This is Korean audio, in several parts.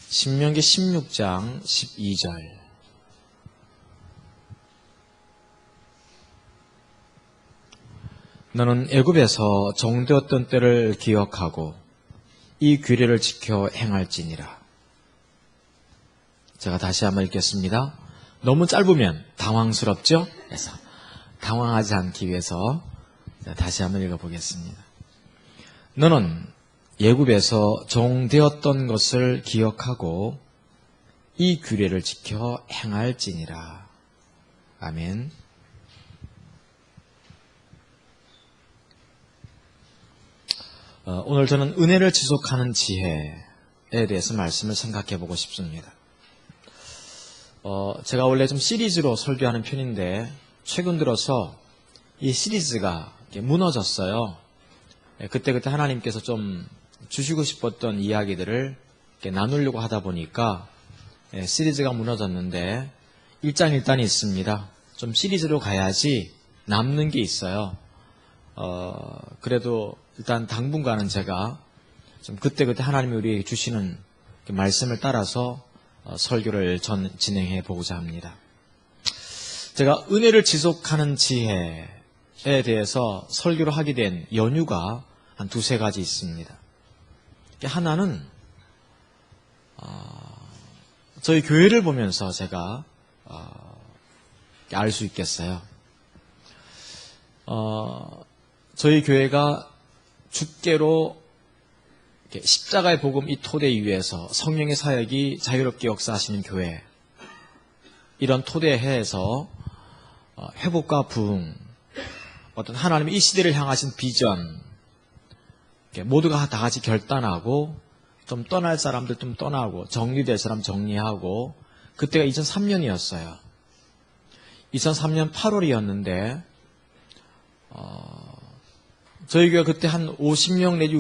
신명기 16장 12절. 너는 애굽에서 종되었던 때를 기억하고 이 규례를 지켜 행할지니라. 제가 다시 한번 읽겠습니다. 너무 짧으면 당황스럽죠? 그래서 당황하지 않기 위해서 다시 한번 읽어보겠습니다. 너는 애굽에서 종되었던 것을 기억하고 이 규례를 지켜 행할지니라. 아멘. 오늘 저는 은혜를 지속하는 지혜에 대해서 말씀을 생각해 보고 싶습니다. 제가 원래 좀 시리즈로 설교하는 편인데 최근 들어서 이 시리즈가 무너졌어요. 그때 하나님께서 좀 주시고 싶었던 이야기들을 나누려고 하다 보니까 시리즈가 무너졌는데 일장일단이 있습니다. 좀 시리즈로 가야지 남는 게 있어요. 그래도 일단 당분간은 제가 좀 그때 하나님이 우리에게 주시는 말씀을 따라서 설교를 진행해 보고자 합니다. 제가 은혜를 지속하는 지혜에 대해서 설교를 하게 된 연유가 한 두세 가지 있습니다. 하나는 저희 교회를 보면서 제가 알 수 있겠어요. 저희 교회가 주께로 십자가의 복음 이 토대 위에서 성령의 사역이 자유롭게 역사하시는 교회, 이런 토대에서 회복과 부흥, 어떤 하나님의 이 시대를 향하신 비전, 모두가 다 같이 결단하고 좀 떠날 사람들 좀 떠나고 정리될 사람 정리하고, 그때가 2003년이었어요. 2003년 8월이었는데 저희 교회가 그때 한 50명 내지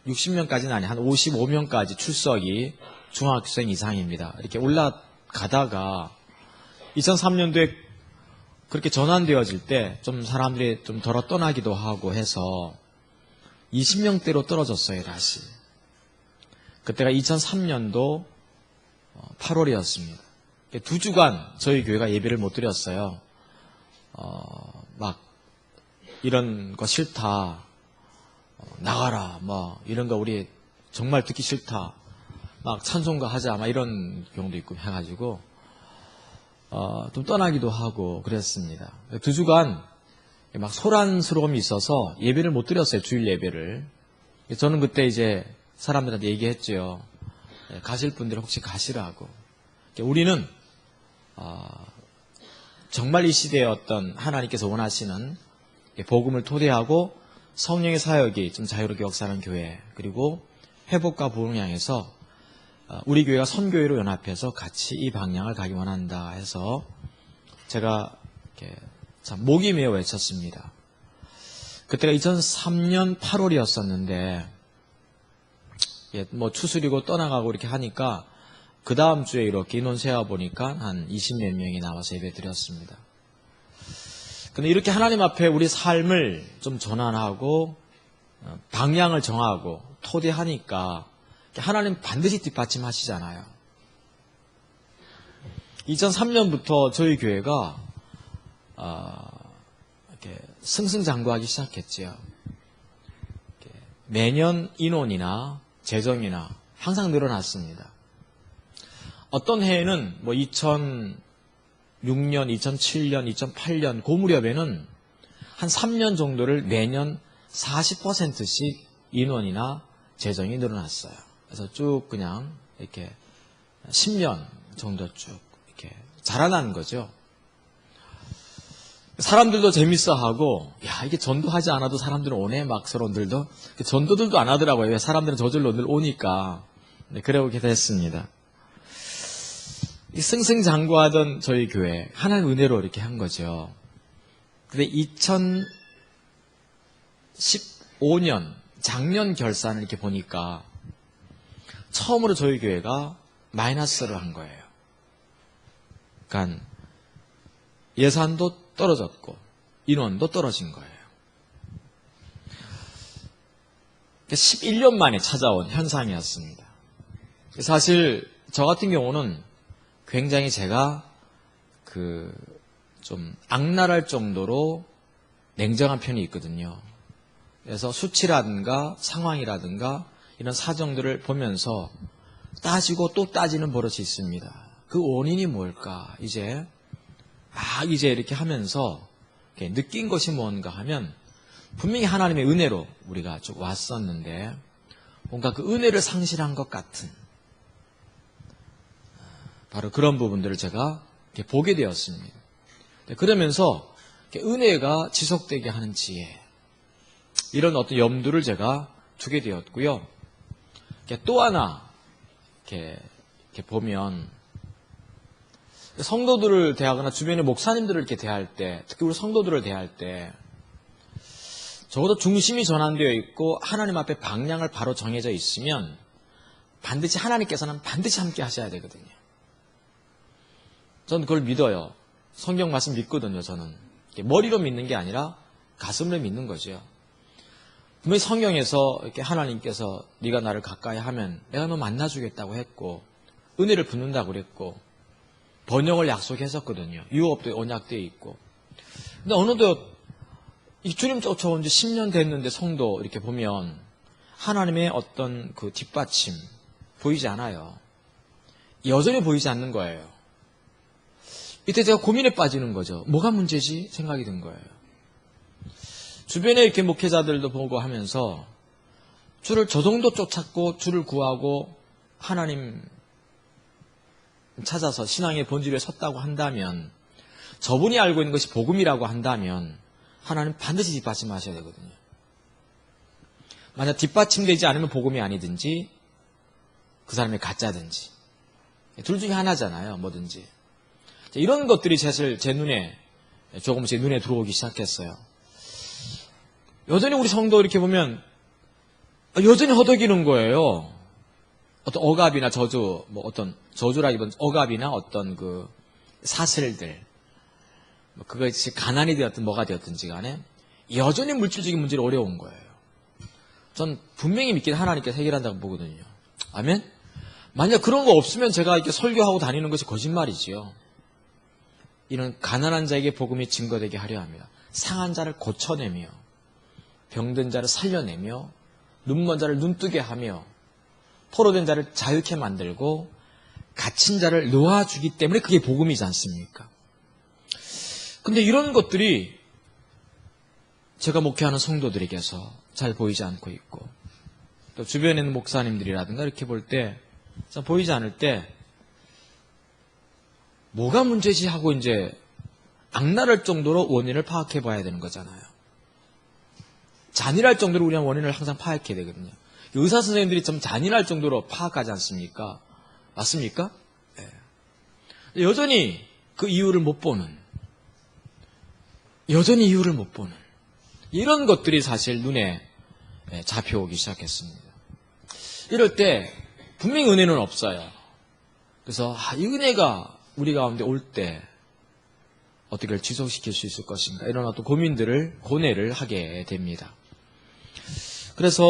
60명까지는 아니 한 55명까지 출석이 중학생 이상입니다. 이렇게 올라가다가 2003년도에 그렇게 전환되어질 때 좀 사람들이 좀 덜어 떠나기도 하고 해서 20명대로 떨어졌어요, 다시. 그때가 2003년도 8월이었습니다. 2주간 저희 교회가 예배를 못 드렸어요. 막 이런 거 싫다, 나가라, 뭐 이런 거 우리 정말 듣기 싫다, 막 찬송가 하자, 막 이런 경우도 있고 해가지고 좀 떠나기도 하고 그랬습니다. 2주간 막 소란스러움이 있어서 예배를 못 드렸어요, 주일 예배를. 저는 그때 이제 사람들한테 얘기했죠. 가실 분들 혹시 가시라고. 우리는 정말 이 시대의 어떤 하나님께서 원하시는 복음을 토대하고 성령의 사역이 좀 자유롭게 역사하는 교회, 그리고 회복과 부흥을 향해서 우리 교회가 선교회로 연합해서 같이 이 방향을 가기 원한다 해서 제가 이렇게 참 목이 메어 외쳤습니다. 그때가 2003년 8월이었었는데 뭐 추수리고 떠나가고 이렇게 하니까 그 다음 주에 이렇게 인원 세어보니까 한 20몇 명이 나와서 예배 드렸습니다. 근데 이렇게 하나님 앞에 우리 삶을 좀 전환하고 방향을 정하고 토대하니까 하나님 반드시 뒷받침하시잖아요. 2003년부터 저희 교회가 이렇게 승승장구하기 시작했죠. 매년 인원이나 재정이나 항상 늘어났습니다. 어떤 해에는 뭐 2006년, 2007년, 2008년 그 무렵에는 한 3년 정도를 매년 40%씩 인원이나 재정이 늘어났어요. 그래서 쭉 그냥 이렇게 10년 정도 쭉 이렇게 자라난 거죠. 사람들도 재밌어하고, 야, 이게 전도하지 않아도 사람들은 오네, 막 서로들도. 전도들도 안 하더라고요. 왜 사람들은 저절로 늘 오니까. 네, 그렇게 됐습니다. 이 승승장구하던 저희 교회, 하나님의 은혜로 이렇게 한 거죠. 근데 2015년, 작년 결산을 이렇게 보니까 처음으로 저희 교회가 마이너스를 한 거예요. 그러니까 예산도 떨어졌고 인원도 떨어진 거예요. 11년 만에 찾아온 현상이었습니다. 사실 저 같은 경우는 굉장히 제가 좀 악랄할 정도로 냉정한 편이 있거든요. 그래서 수치라든가 상황이라든가 이런 사정들을 보면서 따지고 또 따지는 버릇이 있습니다. 그 원인이 뭘까? 이제 이렇게 하면서 이렇게 느낀 것이 뭔가 하면 분명히 하나님의 은혜로 우리가 쭉 왔었는데 뭔가 그 은혜를 상실한 것 같은 바로 그런 부분들을 제가 이렇게 보게 되었습니다. 그러면서 은혜가 지속되게 하는 지혜 이런 어떤 염두를 제가 두게 되었고요. 또 하나 이렇게 보면 성도들을 대하거나 주변의 목사님들을 이렇게 대할 때, 특히 우리 성도들을 대할 때 적어도 중심이 전환되어 있고 하나님 앞에 방향을 바로 정해져 있으면 반드시 하나님께서는 반드시 함께 하셔야 되거든요. 저는 그걸 믿어요. 성경 말씀 믿거든요. 저는 머리로 믿는 게 아니라 가슴으로 믿는 거죠. 분명히 성경에서 이렇게 하나님께서 네가 나를 가까이 하면 내가 너 만나주겠다고 했고 은혜를 붓는다고 그랬고 번영을 약속했었거든요. 유업도 언약되어 있고. 근데 어느덧 이 주님 쫓아온 지 10년 됐는데 성도 이렇게 보면 하나님의 어떤 그 뒷받침 보이지 않아요. 여전히 보이지 않는 거예요. 이때 제가 고민에 빠지는 거죠. 뭐가 문제지? 생각이 든 거예요. 주변에 이렇게 목회자들도 보고 하면서 주를 저 정도 쫓았고 주를 구하고 하나님 찾아서 신앙의 본질에 섰다고 한다면 저분이 알고 있는 것이 복음이라고 한다면 하나님 반드시 뒷받침하셔야 되거든요. 만약 뒷받침되지 않으면 복음이 아니든지 그 사람이 가짜든지 둘 중에 하나잖아요. 뭐든지. 이런 것들이 사실 제 눈에 조금씩 눈에 들어오기 시작했어요. 여전히 우리 성도 이렇게 보면 여전히 허덕이는 거예요. 어떤 억압이나 저주, 어떤 저주라기보다는 억압이나 어떤 그 사슬들, 그것이 가난이 되었든 뭐가 되었든지 간에 여전히 물질적인 문제로 어려운 거예요. 전 분명히 믿기는 하나님께서 해결한다고 보거든요. 아멘? 만약 그런 거 없으면 제가 이렇게 설교하고 다니는 것이 거짓말이지요. 이는 가난한 자에게 복음이 증거되게 하려 합니다. 상한 자를 고쳐내며 병든 자를 살려내며 눈먼 자를 눈뜨게 하며 포로된 자를 자유케 만들고 갇힌 자를 놓아주기 때문에 그게 복음이지 않습니까? 근데 이런 것들이 제가 목회하는 성도들에게서 잘 보이지 않고 있고 또 주변에 있는 목사님들이라든가 이렇게 볼 때 보이지 않을 때 뭐가 문제지 하고 이제 악랄할 정도로 원인을 파악해 봐야 되는 거잖아요. 잔인할 정도로 우리는 원인을 항상 파악해야 되거든요. 의사 선생님들이 좀 잔인할 정도로 파악하지 않습니까? 맞습니까? 네. 여전히 그 이유를 못 보는, 여전히 이유를 못 보는 이런 것들이 사실 눈에 잡혀오기 시작했습니다. 이럴 때 분명히 은혜는 없어요. 그래서 이 은혜가 우리 가운데 올 때 어떻게 지속시킬 수 있을 것인가 이런 어떤 고민들을 고뇌를 하게 됩니다. 그래서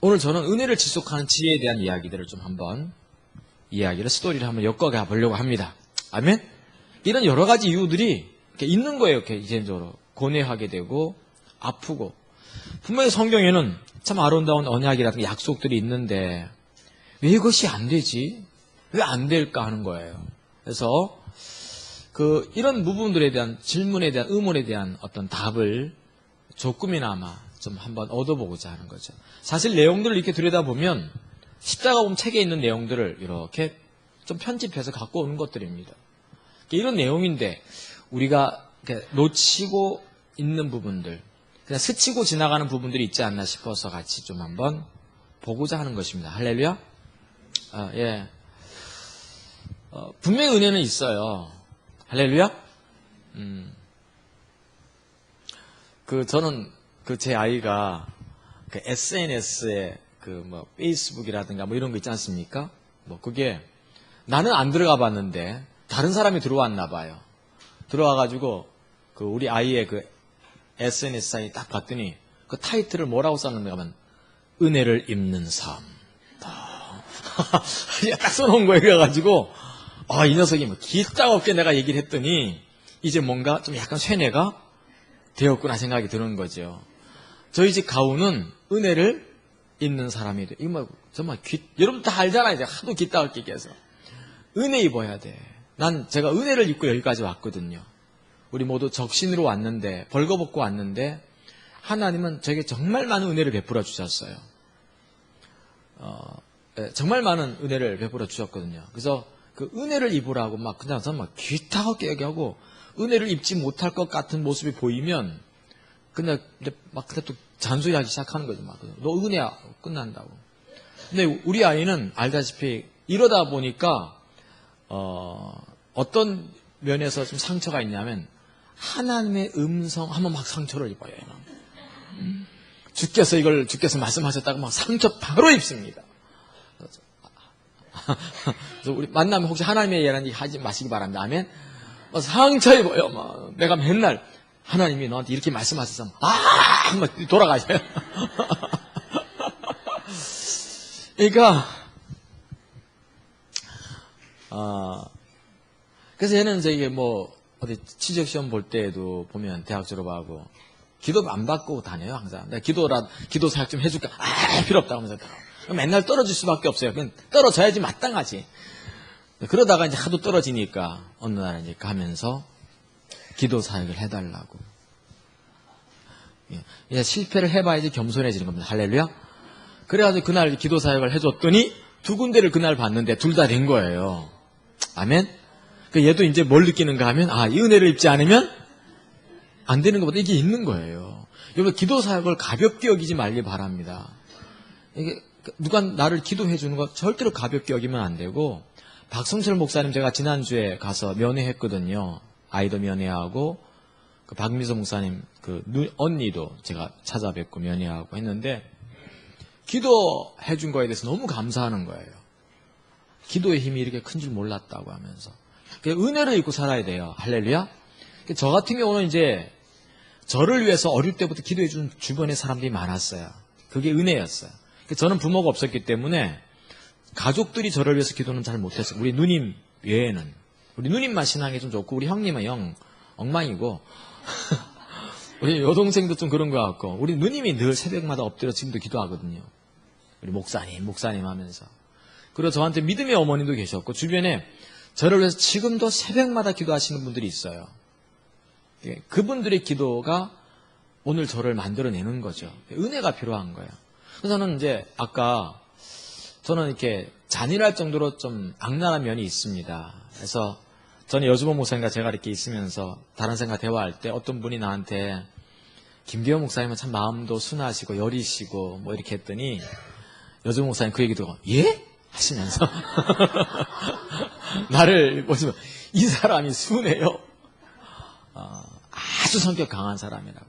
오늘 저는 은혜를 지속하는 지혜에 대한 이야기들을 좀 한번 스토리를 한번 엮어가 보려고 합니다. 아멘? 이런 여러 가지 이유들이 이렇게 있는 거예요. 이렇게 개인적으로 고뇌하게 되고 아프고 분명히 성경에는 참 아름다운 언약이라든가 약속들이 있는데 왜 이것이 안 되지? 왜 안 될까 하는 거예요. 그래서 이런 부분들에 대한 질문에 대한 의문에 대한 어떤 답을 조금이나마 좀 한번 얻어보고자 하는 거죠. 사실 내용들을 이렇게 들여다보면 십자가복음 책에 있는 내용들을 이렇게 좀 편집해서 갖고 오는 것들입니다. 이런 내용인데 우리가 놓치고 있는 부분들, 그냥 스치고 지나가는 부분들이 있지 않나 싶어서 같이 좀 한번 보고자 하는 것입니다. 할렐루야? 예. 분명히 은혜는 있어요. 할렐루야? 저는 제 아이가 SNS에 페이스북이라든가 이런 거 있지 않습니까? 그게 나는 안 들어가 봤는데 다른 사람이 들어왔나 봐요. 들어와가지고 우리 아이의 SNS 사이에 딱 봤더니 그 타이틀을 뭐라고 썼는가 하면 은혜를 입는 삶. 딱 써놓은 거예요. 그래가지고 이 녀석이 뭐 기싸없게 내가 얘기를 했더니 이제 뭔가 좀 약간 쇠뇌가 되었구나 생각이 드는 거죠. 저희 집 가훈은 은혜를 입는 사람이 돼. 이거 뭐 정말 여러분 다 알잖아요. 이제 하도 기따갑게 얘기해서 은혜 입어야 돼. 제가 은혜를 입고 여기까지 왔거든요. 우리 모두 적신으로 왔는데 벌거벗고 왔는데 하나님은 저에게 정말 많은 은혜를 베풀어 주셨어요. 정말 많은 은혜를 베풀어 주셨거든요. 그래서 그 은혜를 입으라고 막 그냥 정말 귀타겁게 얘기하고 은혜를 입지 못할 것 같은 모습이 보이면 그냥 막 그때 또 잔소리하기 시작하는 거죠. 막 너 은혜야 끝난다고. 근데 우리 아이는 알다시피 이러다 보니까 어떤 면에서 좀 상처가 있냐면 하나님의 음성 하면 막 상처를 입어요. 주께서 말씀하셨다고 막 상처 바로 입습니다. 그래서 우리 만나면 혹시 하나님의 예라는 얘기 하지 마시기 바랍니다. 아멘. 상처 입어요. 막 내가 맨날 하나님이 너한테 이렇게 말씀하셔서 한번 돌아가셔요. 그러니까 그래서 얘는 저기 뭐 어디 취직 시험 볼 때에도 보면 대학 졸업하고 기도 안 받고 다녀요 항상. 내가 기도 사역 좀 해줄까? 필요 없다 하면서 맨날 떨어질 수밖에 없어요. 그냥 떨어져야지 마땅하지. 그러다가 이제 하도 떨어지니까 어느 날 이제 가면서 기도 사역을 해달라고. 이제 실패를 해봐야지 겸손해지는 겁니다. 할렐루야. 그래가지고 그날 기도 사역을 해줬더니 두 군데를 그날 봤는데 둘 다 된 거예요. 아멘. 얘도 이제 뭘 느끼는가 하면 이 은혜를 입지 않으면 안 되는 것보다 이게 있는 거예요. 여러분 기도 사역을 가볍게 여기지 말기 바랍니다. 이게 누가 나를 기도해 주는 거 절대로 가볍게 여기면 안 되고 박성철 목사님 제가 지난주에 가서 면회했거든요. 아이도 면회하고 그 박미서 목사님 그 언니도 제가 찾아뵙고 면회하고 했는데 기도해 준 거에 대해서 너무 감사하는 거예요. 기도의 힘이 이렇게 큰 줄 몰랐다고 하면서 은혜를 입고 살아야 돼요. 할렐루야. 저 같은 경우는 이제 저를 위해서 어릴 때부터 기도해 준 주변의 사람들이 많았어요. 그게 은혜였어요. 저는 부모가 없었기 때문에 가족들이 저를 위해서 기도는 잘 못했어요. 우리 누님 외에는. 우리 누님만 신앙이 좀 좋고 우리 형님은 영 엉망이고 우리 여동생도 좀 그런 것 같고 우리 누님이 늘 새벽마다 엎드려 지금도 기도하거든요. 우리 목사님 하면서. 그리고 저한테 믿음의 어머님도 계셨고 주변에 저를 위해서 지금도 새벽마다 기도하시는 분들이 있어요. 그분들의 기도가 오늘 저를 만들어내는 거죠. 은혜가 필요한 거예요. 그래서 저는 이제 아까 저는 이렇게 잔인할 정도로 좀 악랄한 면이 있습니다. 그래서 저는 여주보 목사님과 제가 이렇게 있으면서 다른 사람과 대화할 때 어떤 분이 나한테 김기호 목사님은 참 마음도 순하시고 여리시고 뭐 이렇게 했더니 여주보 목사님 그 얘기 듣고 예? 하시면서 나를 보시면 이 사람이 순해요. 아주 성격 강한 사람이라고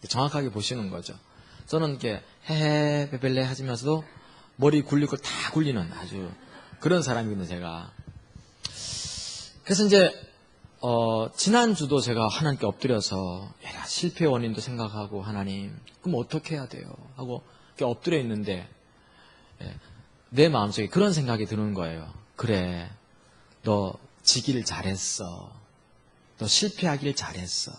정확하게 보시는 거죠. 저는 이렇게 헤헤 베벨레 하시면서도 머리 굴릴 걸 다 굴리는 아주 그런 사람이거든요, 제가. 그래서 이제 지난주도 제가 하나님께 엎드려서 실패의 원인도 생각하고 하나님 그럼 어떻게 해야 돼요? 하고 이렇게 엎드려 있는데 내 마음속에 그런 생각이 드는 거예요. 그래, 너 지길 잘했어. 너 실패하길 잘했어.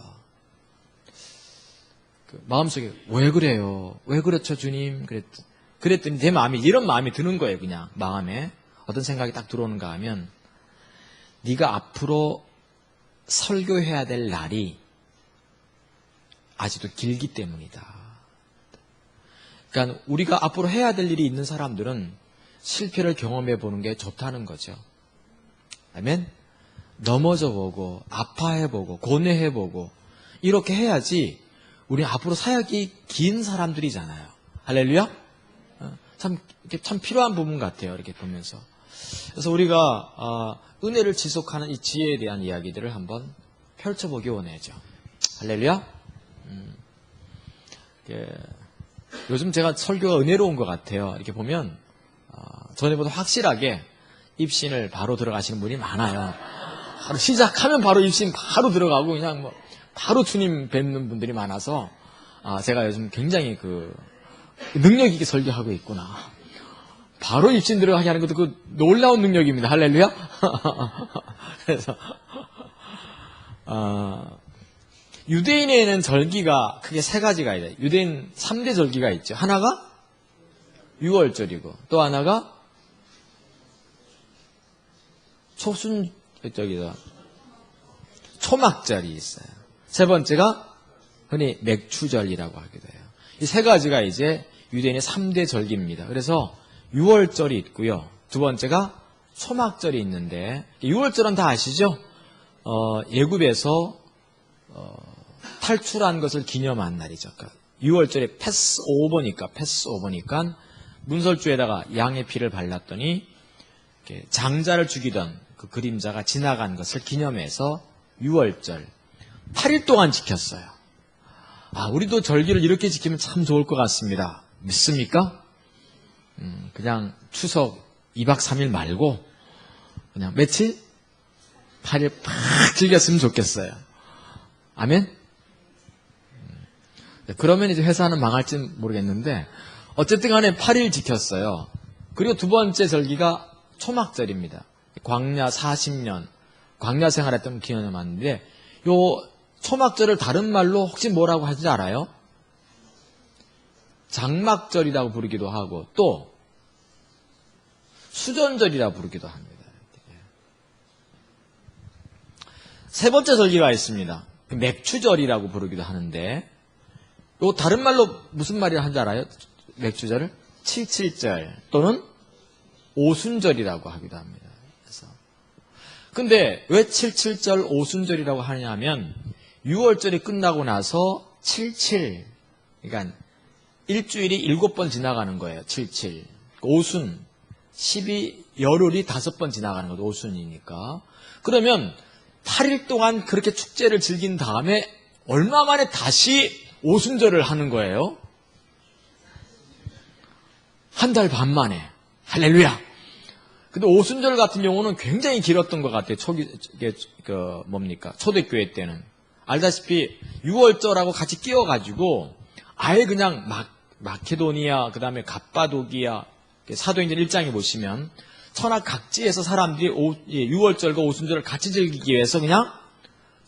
마음속에 왜 그래요? 왜 그렇죠 주님? 그랬더니 내 마음이 이런 마음이 드는 거예요. 그냥 마음에 어떤 생각이 딱 들어오는가 하면 네가 앞으로 설교해야 될 날이 아직도 길기 때문이다. 그러니까 우리가 앞으로 해야 될 일이 있는 사람들은 실패를 경험해 보는 게 좋다는 거죠. 아멘. 넘어져 보고 아파해 보고 고뇌해 보고 이렇게 해야지 우리 앞으로 사역이 긴 사람들이잖아요. 할렐루야. 참 필요한 부분 같아요. 이렇게 보면서. 그래서 우리가 은혜를 지속하는 이 지혜에 대한 이야기들을 한번 펼쳐보기 원해죠. 할렐루야. 요즘 제가 설교가 은혜로운 것 같아요. 이렇게 보면 전에보다 확실하게 입신을 바로 들어가시는 분이 많아요. 바로 시작하면 바로 입신 바로 들어가고 그냥 뭐 바로 주님 뵙는 분들이 많아서 제가 요즘 굉장히 능력 있게 설교하고 있구나. 바로 입신 들어가게 하는 것도 그 놀라운 능력입니다. 할렐루야. 그래서 유대인에는 절기가 크게 세 가지가 있어요. 유대인 3대 절기가 있죠. 하나가 유월절이고 또 하나가 초막절이 있어요. 세 번째가 흔히 맥추절이라고 하기도 해요. 이 세 가지가 이제 유대인의 3대 절기입니다. 그래서 유월절이 있고요. 두 번째가 초막절이 있는데 유월절은 다 아시죠? 애굽에서 탈출한 것을 기념한 날이죠. 그러니까 유월절에 패스오버니까 문설주에다가 양의 피를 발랐더니 장자를 죽이던 그 그림자가 지나간 것을 기념해서 유월절 8일 동안 지켰어요. 우리도 절기를 이렇게 지키면 참 좋을 것 같습니다. 믿습니까? 그냥 추석 2박 3일 말고 그냥 며칠? 8일 팍 즐겼으면 좋겠어요. 아멘? 그러면 이제 회사는 망할지 모르겠는데 어쨌든 간에 8일 지켰어요. 그리고 두 번째 절기가 초막절입니다. 광야 40년 광야 생활했던 기념하는데 요 초막절을 다른 말로 혹시 뭐라고 하는지 알아요? 장막절이라고 부르기도 하고 또 수전절이라고 부르기도 합니다. 세 번째 절기가 있습니다. 맥추절이라고 부르기도 하는데 요 다른 말로 무슨 말이라 하는지 알아요? 맥추절을? 칠칠절 또는 오순절이라고 하기도 합니다. 그래서 근데 왜 칠칠절 오순절이라고 하냐면 6월절이 끝나고 나서 77 그러니까 일주일이 7번 지나가는 거예요. 77 오순 12 열흘이 5번 지나가는 거죠. 오순이니까. 그러면 8일 동안 그렇게 축제를 즐긴 다음에 얼마 만에 다시 오순절을 하는 거예요? 한 달 반 만에. 할렐루야. 근데 오순절 같은 경우는 굉장히 길었던 것 같아요. 초대교회 때는. 알다시피 6월절하고 같이 끼워가지고 아예 그냥 마케도니아, 그 다음에 갑바도기아, 사도행전 1장에 보시면 천하 각지에서 사람들이 6월절과 오순절을 같이 즐기기 위해서 그냥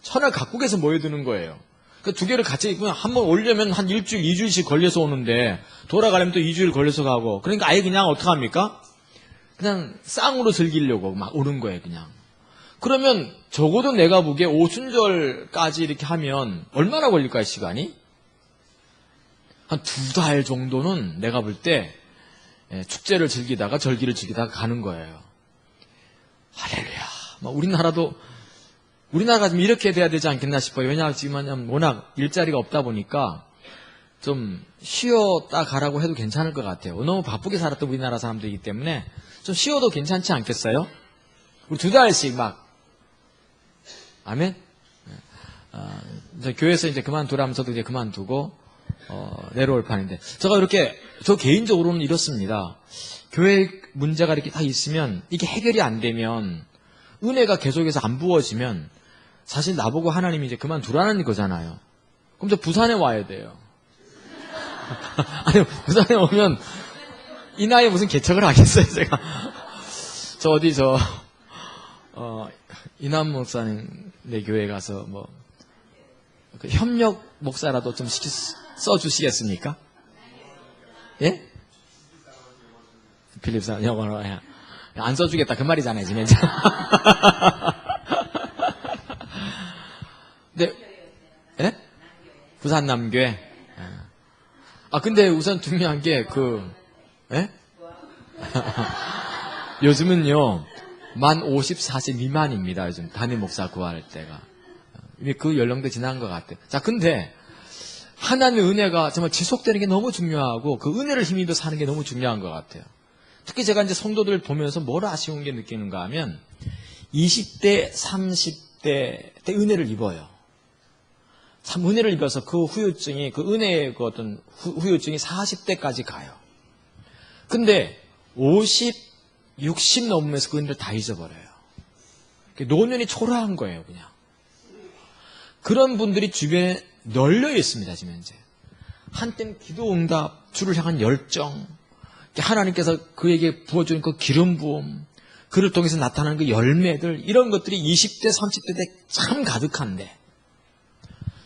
천하 각국에서 모여드는 거예요. 그 두 개를 같이 그냥 한번 오려면 한 일주일, 2주일씩 걸려서 오는데 돌아가려면 또 2주일 걸려서 가고 그러니까 아예 그냥 어떡합니까? 그냥 쌍으로 즐기려고 막 오는 거예요, 그냥. 그러면 적어도 내가 보기에 오순절까지 이렇게 하면 얼마나 걸릴까요, 시간이? 한 2달 정도는 내가 볼 때 축제를 즐기다가 절기를 즐기다가 가는 거예요. 할렐루야. 우리나라가 좀 이렇게 돼야 되지 않겠나 싶어요. 왜냐하면 지금 워낙 일자리가 없다 보니까 좀 쉬었다 가라고 해도 괜찮을 것 같아요. 너무 바쁘게 살았던 우리나라 사람들이기 때문에 좀 쉬어도 괜찮지 않겠어요? 우리 2달씩 막 아멘? 교회에서 이제 그만두라면 저도 이제 그만두고 내려올 판인데 저 개인적으로는 이렇습니다. 교회 문제가 이렇게 다 있으면 이게 해결이 안 되면 은혜가 계속해서 안 부어지면 사실 나보고 하나님이 이제 그만두라는 거잖아요. 그럼 저 부산에 와야 돼요. 아니 부산에 오면 이 나이에 무슨 개척을 하겠어요 제가. 이남 목사님 내 교회 가서 그 협력 목사라도 좀 써주시겠습니까? 예? 필립사 영어로 안 써주겠다 그 말이잖아요 지금. 네, 예? 부산 남교회. 근데 우선 중요한 게 예? 요즘은요 만 54세 미만입니다. 요즘 담임 목사 구할 때가 이미 그 연령대 지난 것 같아요. 자, 근데 하나님의 은혜가 정말 지속되는 게 너무 중요하고 그 은혜를 힘입어 사는 게 너무 중요한 것 같아요. 특히 제가 이제 성도들을 보면서 뭘 아쉬운 게 느끼는가 하면 20대, 30대 때 은혜를 입어요. 참 은혜를 입어서 그 후유증이 그 은혜의 그 어떤 후유증이 40대까지 가요. 근데 50, 60 넘으면서 그 은혜를 다 잊어버려요. 노년이 초라한 거예요, 그냥. 그런 분들이 주변에 널려 있습니다, 지금 현재. 한때는 기도응답, 주를 향한 열정, 하나님께서 그에게 부어주는 그 기름 부음, 그를 통해서 나타나는 그 열매들, 이런 것들이 20대, 30대 때 참 가득한데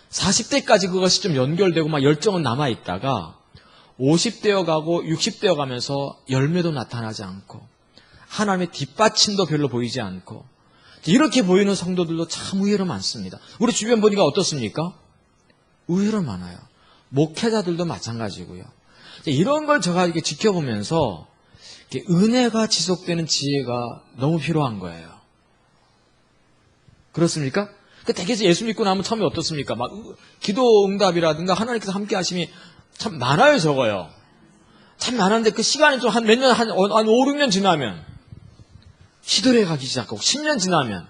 40대까지 그것이 좀 연결되고 막 열정은 남아있다가 50대여 가고 60대여 가면서 열매도 나타나지 않고 하나님의 뒷받침도 별로 보이지 않고 이렇게 보이는 성도들도 참 의외로 많습니다. 우리 주변 보니까 어떻습니까? 의외로 많아요. 목회자들도 마찬가지고요. 이런 걸 제가 이렇게 지켜보면서 은혜가 지속되는 지혜가 너무 필요한 거예요. 그렇습니까? 대개서 예수 믿고 나면 처음에 어떻습니까? 막 기도 응답이라든가 하나님께서 함께 하심이 참 많아요, 적어요. 참 많은데 그 시간이 좀 한 몇 년, 한 5, 6년 지나면 시들해 가기 시작하고 10년 지나면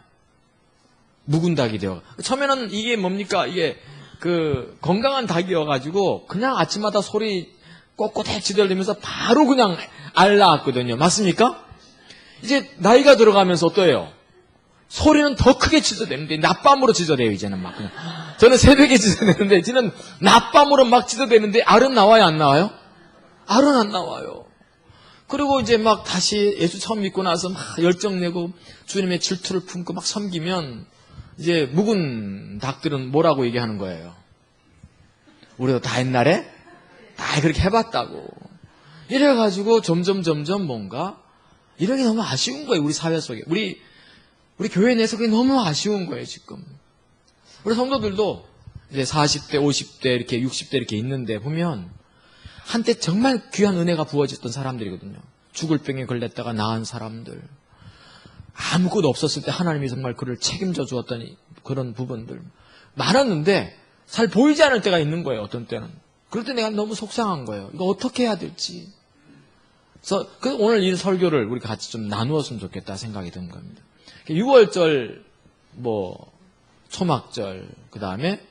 묵은 닭이 되어. 처음에는 이게 뭡니까? 이게 그 건강한 닭이어가지고 그냥 아침마다 소리 꼿꼿해 지들리면서 바로 그냥 알 낳았거든요. 맞습니까? 이제 나이가 들어가면서 어때요? 소리는 더 크게 짖어대는데 낮밤으로 짖어대요. 이제는 막 그냥. 저는 새벽에 짖어대는데 지는 낮밤으로 막 짖어대는데 알은 나와요, 안 나와요? 알은 안 나와요. 그리고 이제 막 다시 예수 처음 믿고 나서 막 열정내고 주님의 질투를 품고 막 섬기면 이제 묵은 닭들은 뭐라고 얘기하는 거예요? 우리도 다 옛날에 다 그렇게 해봤다고. 이래가지고 점점 뭔가 이런 게 너무 아쉬운 거예요. 우리 사회 속에. 우리 교회 내에서 그게 너무 아쉬운 거예요, 지금. 우리 성도들도 이제 40대, 50대, 이렇게 60대 이렇게 있는데 보면 한때 정말 귀한 은혜가 부어졌던 사람들이거든요. 죽을 병에 걸렸다가 나은 사람들. 아무것도 없었을 때 하나님이 정말 그를 책임져 주었던 그런 부분들. 많았는데 잘 보이지 않을 때가 있는 거예요, 어떤 때는. 그럴 때 내가 너무 속상한 거예요. 이거 어떻게 해야 될지. 그래서 오늘 이 설교를 우리 같이 좀 나누었으면 좋겠다 생각이 든 겁니다. 6월절, 초막절, 그 다음에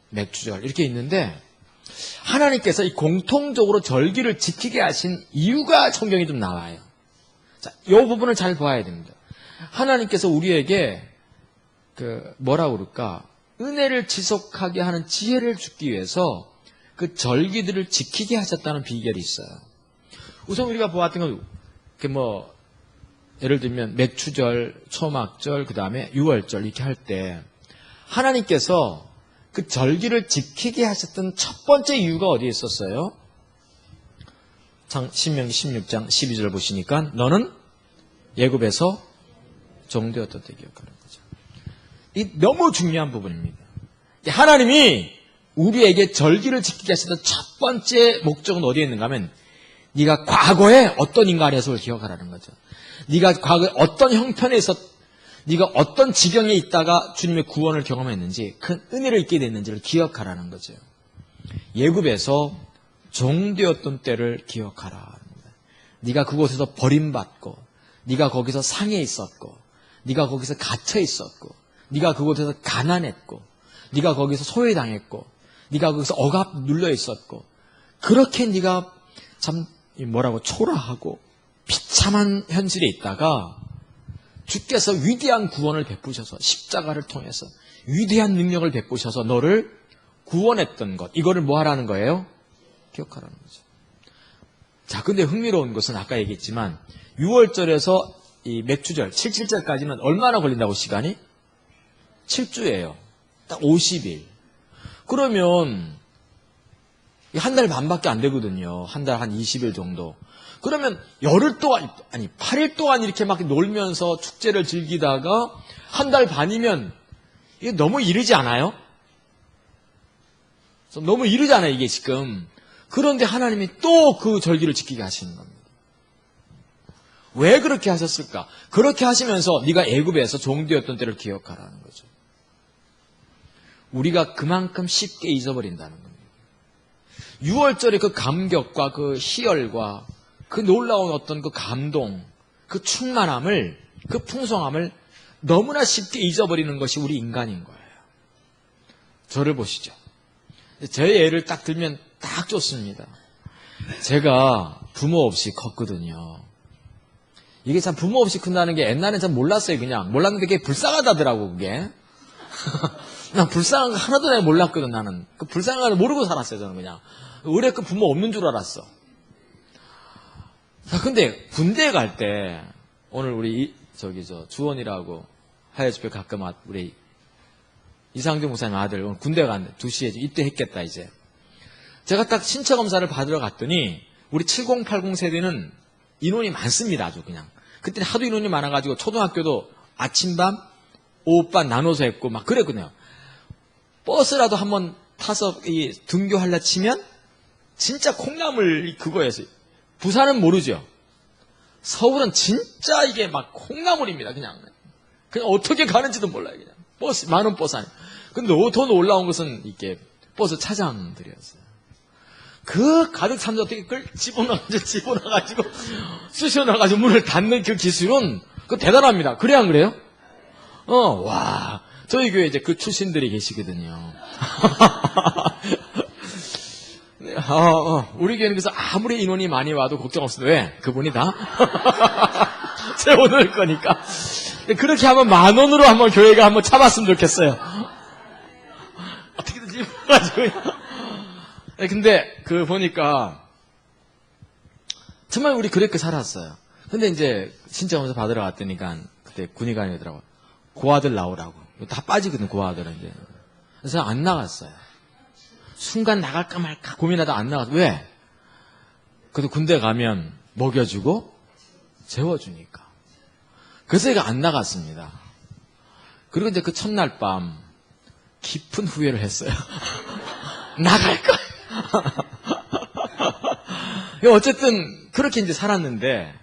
맥주절 이렇게 있는데 하나님께서 이 공통적으로 절기를 지키게 하신 이유가 성경에 좀 나와요. 자, 이 부분을 잘 봐야 됩니다. 하나님께서 우리에게 뭐라고 그럴까? 은혜를 지속하게 하는 지혜를 주기 위해서 그 절기들을 지키게 하셨다는 비결이 있어요. 우선 우리가 보았던 건 예를 들면 맥추절, 초막절, 그 다음에 6월절 이렇게 할 때 하나님께서 그 절기를 지키게 하셨던 첫 번째 이유가 어디에 있었어요? 신명기 16장 12절 보시니까 너는 애굽에서 종되었던 때 기억하는 거죠. 이 너무 중요한 부분입니다. 하나님이 우리에게 절기를 지키게 하셨던 첫 번째 목적은 어디에 있는가 하면 네가 과거에 어떤 인간의 속을 기억하라는 거죠. 네가 과거에 어떤 형편에 네가 어떤 지경에 있다가 주님의 구원을 경험했는지 큰 은혜를 입게 됐는지를 기억하라는 거죠. 애굽에서 종되었던 때를 기억하라. 네가 그곳에서 버림받고 네가 거기서 상해 있었고 네가 거기서 갇혀 있었고 네가 그곳에서 가난했고 네가 거기서 소외당했고 네가 거기서 억압 눌려 있었고 그렇게 네가 참 초라하고 비참한 현실에 있다가 주께서 위대한 구원을 베푸셔서 십자가를 통해서 위대한 능력을 베푸셔서 너를 구원했던 것, 이거를 뭐 하라는 거예요? 기억하라는 거죠. 자, 근데 흥미로운 것은 아까 얘기했지만 6월절에서 이 맥추절, 77절까지는 얼마나 걸린다고 시간이? 7주예요. 딱 50일. 그러면 한 달 반밖에 안 되거든요. 한 달 한 20일 정도. 그러면 열흘 동안, 8일 동안 이렇게 막 놀면서 축제를 즐기다가 한 달 반이면 이게 너무 이르지 않아요? 너무 이르잖아요, 이게 지금. 그런데 하나님이 또 그 절기를 지키게 하시는 겁니다. 왜 그렇게 하셨을까? 그렇게 하시면서 네가 애굽에서 종되었던 때를 기억하라는 거죠. 우리가 그만큼 쉽게 잊어버린다는 겁니다. 6월절의 그 감격과 그 희열과 그 놀라운 어떤 그 감동, 그 충만함을, 그 풍성함을 너무나 쉽게 잊어버리는 것이 우리 인간인 거예요. 저를 보시죠. 제 예를 딱 들면 딱 좋습니다. 제가 부모 없이 컸거든요. 이게 참 부모 없이 큰다는 게 옛날엔 참 몰랐어요. 그냥 몰랐는데 그게 불쌍하다더라고 그게. 난 불쌍한 거 하나도 내가 몰랐거든. 나는 그 불쌍한 걸 모르고 살았어요. 저는 그냥 의뢰급 부모 없는 줄 알았어. 자, 근데 군대에 갈 때, 오늘 우리, 주원이라고 하여집회 가끔 우리 이상준 목사님 아들, 오늘 군대 갔는데 2시에 입대했겠다, 이제. 제가 딱 신체 검사를 받으러 갔더니, 우리 7080 세대는 인원이 많습니다, 아주 그냥. 그때는 하도 인원이 많아가지고 초등학교도 아침밤, 오후반 나눠서 했고, 막 그랬거든요. 버스라도 한번 타서 등교하려 치면, 진짜 콩나물 그거였어요. 부산은 모르죠. 서울은 진짜 이게 막 콩나물입니다. 그냥 어떻게 가는지도 몰라요. 그냥 버스 많은 버스 아니에요. 근데 더 놀라운 것은 이게 버스 차장들이었어요. 그 가득 찬 어떻게 그걸 집어넣어가지고 쑤셔넣어가지고 문을 닫는 그 기술은 그 대단합니다. 그래 안 그래요? 와 저희 교회 이제 그 출신들이 계시거든요. 우리 교회는 그래서 아무리 인원이 많이 와도 걱정 없어요. 왜? 그분이 다 채워넣을 거니까. 그렇게 하면 10,000원으로 한번 교회가 한번 참았으면 좋겠어요. 어떻게든지 해가지고. 근데 보니까 정말 우리 그렇게 살았어요. 근데 이제 신청서 받으러 갔더니까 그때 군의관이더라고요. 고아들 나오라고. 다 빠지거든 고아들은 이제. 그래서 안 나갔어요. 순간 나갈까 말까 고민하다 안 나갔어. 왜? 그래도 군대 가면 먹여주고 재워주니까. 그래서 얘가 안 나갔습니다. 그리고 이제 그 첫날 밤 깊은 후회를 했어요. 나갈까? 어쨌든 그렇게 이제 살았는데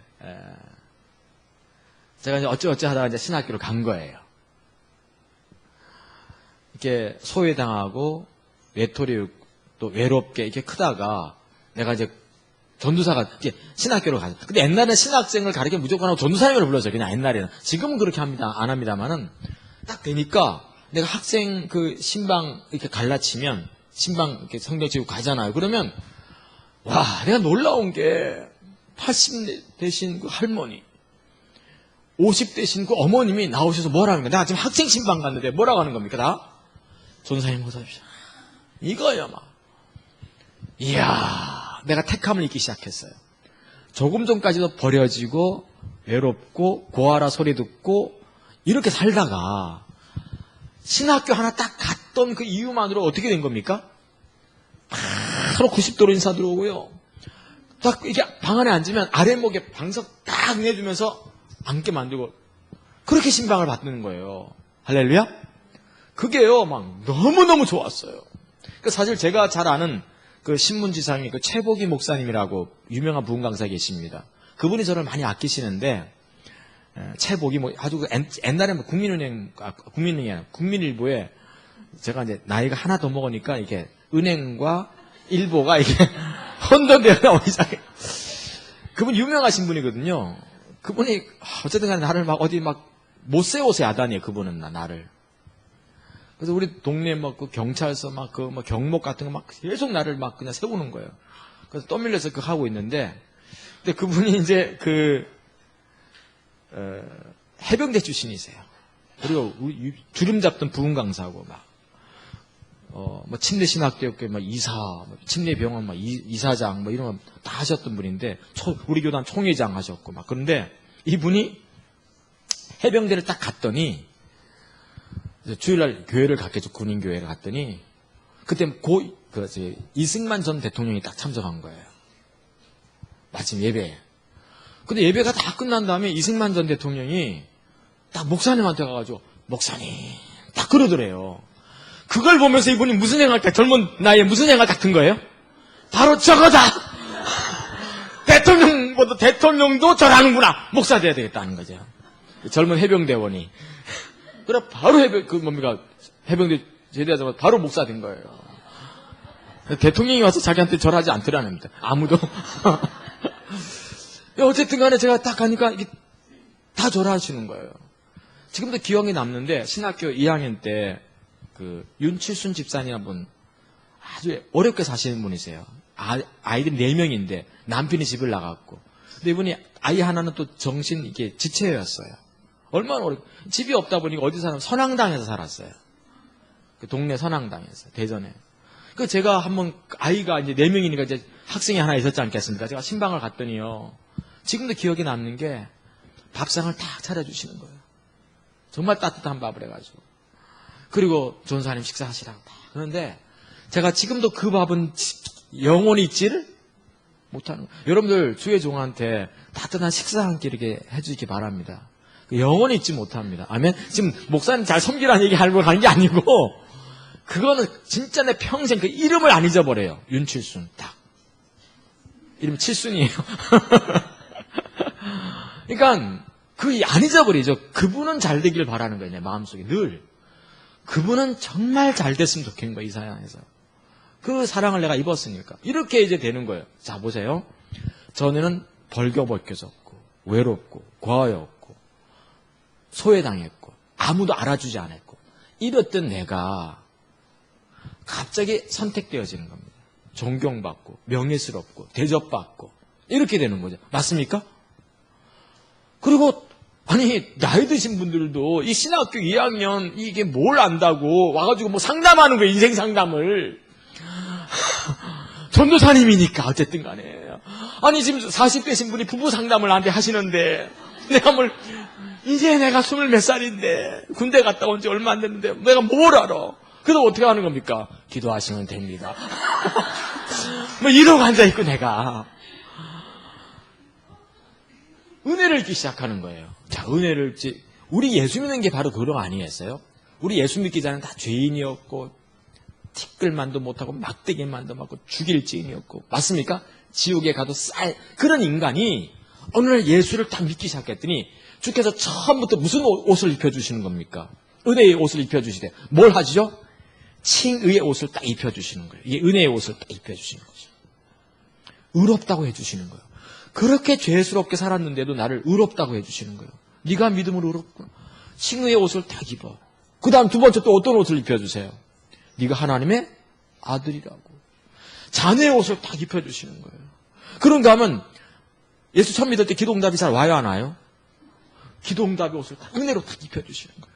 제가 이제 어찌어찌 하다가 이제 신학교를 간 거예요. 이렇게 소외당하고 외톨이 또 외롭게 이렇게 크다가 내가 이제 전도사가 이제 신학교로 가죠. 근데 옛날에는 신학생을 가르치면 무조건 하고 전도사님을 불렀어요. 그냥 옛날에는. 지금은 그렇게 합니다. 안 합니다만은 딱 되니까 내가 학생 그 신방 이렇게 갈라치면 신방 이렇게 성경 지고 가잖아요. 그러면 와 내가 놀라운 게 80 되신 그 할머니 50 되신 그 어머님이 나오셔서 뭐라는 거야. 내가 지금 학생 신방 갔는데 뭐라고 하는 겁니까? 다? 전도사님 호사합시다. 이거야 막. 이야 내가 택함을 잊기 시작했어요. 조금 전까지도 버려지고 외롭고 고아라 소리 듣고 이렇게 살다가 신학교 하나 딱 갔던 그 이유만으로 어떻게 된 겁니까? 바로 90도로 인사 들어오고요. 딱 이게 방 안에 앉으면 아랫목에 방석 딱 내주면서 앉게 만들고 그렇게 신방을 받는 거예요. 할렐루야? 그게요 막 너무너무 좋았어요. 그 사실 제가 잘 아는 그 신문지상의 그 최복희 목사님이라고 유명한 부흥 강사 계십니다. 그분이 저를 많이 아끼시는데 최복희 뭐 아주 그 옛날에 뭐 국민은행이 아니라 국민일보에 제가 이제 나이가 하나 더 먹으니까 이게 은행과 일보가 이게 혼돈되어 나오기 시작해. 그분 유명하신 분이거든요. 그분이 어쨌든 간에 나를 막 어디 막 못 세워서 야단이에요. 그분은 나를. 그래서 우리 동네 막 그 경찰서 막 그 뭐 경목 같은 거 막 계속 나를 막 그냥 세우는 거예요. 그래서 떠밀려서 그 하고 있는데, 근데 그분이 이제 해병대 출신이세요. 그리고 주름 잡던 부흥 강사고 막 뭐 침례 신학대학교 막 이사, 뭐 침례 병원 막 이사장 뭐 이런 거 다 하셨던 분인데 우리 교단 총회장 하셨고 막 그런데 이분이 해병대를 딱 갔더니 주일날 교회를 갔겠죠. 군인교회를 갔더니 그때 이승만 전 대통령이 딱 참석한 거예요. 마침 예배에. 근데 예배가 다 끝난 다음에 이승만 전 대통령이 딱 목사님한테 가가지고 목사님 딱 그러더래요. 그걸 보면서 이분이 무슨 생각, 젊은 나이에 무슨 생각 같은 거예요? 바로 저거다! 대통령도 저라는구나! 목사 돼야 되겠다는 거죠. 젊은 해병대원이. 그래, 바로 해병대 제대하자마자 바로 목사 된 거예요. 대통령이 와서 자기한테 절하지 않더라는데, 아무도. 어쨌든 간에 제가 딱 가니까 이게 다 절하시는 거예요. 지금도 기억이 남는데, 신학교 2학년 때, 윤칠순 집사님 분, 아주 어렵게 사시는 분이세요. 아이들 4명인데, 남편이 집을 나갔고. 근데 이분이 아이 하나는 또 정신, 이게 지체였어요. 얼마나 집이 없다 보니까 어디 사람 선앙당에서 살았어요. 그 동네 선앙당에서, 대전에. 그 제가 한번 아이가 이제 4명이니까 이제 학생이 하나 있었지 않겠습니까? 제가 신방을 갔더니요. 지금도 기억에 남는 게 밥상을 딱 차려주시는 거예요. 정말 따뜻한 밥을 해가지고. 그리고 전사님 식사하시라고 딱. 그런데 제가 지금도 그 밥은 영원히 잊지를 못하는 거예요. 여러분들 주의 종한테 따뜻한 식사 한 끼 이렇게 해주시기 바랍니다. 영원히 잊지 못합니다. 아멘. 지금 목사님 잘 섬기라는 얘기 하려고 하는 게 아니고 그거는 진짜 내 평생 그 이름을 안 잊어버려요. 윤칠순 딱. 이름 칠순이에요. 그러니까 그 안 잊어버리죠. 그분은 잘 되길 바라는 거예요. 내 마음속에 늘. 그분은 정말 잘 됐으면 좋겠는 거예요. 이 사양에서. 그 사랑을 내가 입었으니까. 이렇게 이제 되는 거예요. 자 보세요. 전에는 벌거벗겨졌고 외롭고 과하였고 소외당했고 아무도 알아주지 않았고 이랬던 내가 갑자기 선택되어지는 겁니다. 존경받고 명예스럽고 대접받고 이렇게 되는 거죠. 맞습니까? 그리고 아니 나이 드신 분들도 이 신학교 2학년 이게 뭘 안다고 와가지고 뭐 상담하는 거예요. 인생 상담을. 전도사님이니까 어쨌든 간에. 아니 지금 40대신 분이 부부 상담을 나한테 하시는데 내가 뭘 이제 내가 20 몇 살인데 군대 갔다 온 지 얼마 안 됐는데 내가 뭘 알아. 그래서 어떻게 하는 겁니까? 기도하시면 됩니다. 뭐 이러고 앉아있고 내가 은혜를 읽기 시작하는 거예요. 자, 은혜를 우리 예수 믿는 게 바로 그런 거 아니겠어요? 우리 예수 믿기 전에는 다 죄인이었고 티끌만도 못하고 막대기만도 맞고 죽일 죄인이었고 맞습니까? 지옥에 가도 그런 인간이 어느 날 예수를 딱 믿기 시작했더니 주께서 처음부터 무슨 옷을 입혀주시는 겁니까? 은혜의 옷을 입혀주시대. 뭘 하시죠? 칭의의 옷을 딱 입혀주시는 거예요. 이게 은혜의 옷을 딱 입혀주시는 거죠. 의롭다고 해주시는 거예요. 그렇게 죄스럽게 살았는데도 나를 의롭다고 해주시는 거예요. 네가 믿음으로 의롭구나. 칭의의 옷을 딱 입어. 그 다음 두 번째 또 어떤 옷을 입혀주세요? 네가 하나님의 아들이라고. 자녀의 옷을 딱 입혀주시는 거예요. 그런가 하면 예수 처음 믿을 때 기도응답이 잘 와요 안 와요? 기도응답의 옷을 딱 은혜로 딱 입혀주시는 거예요.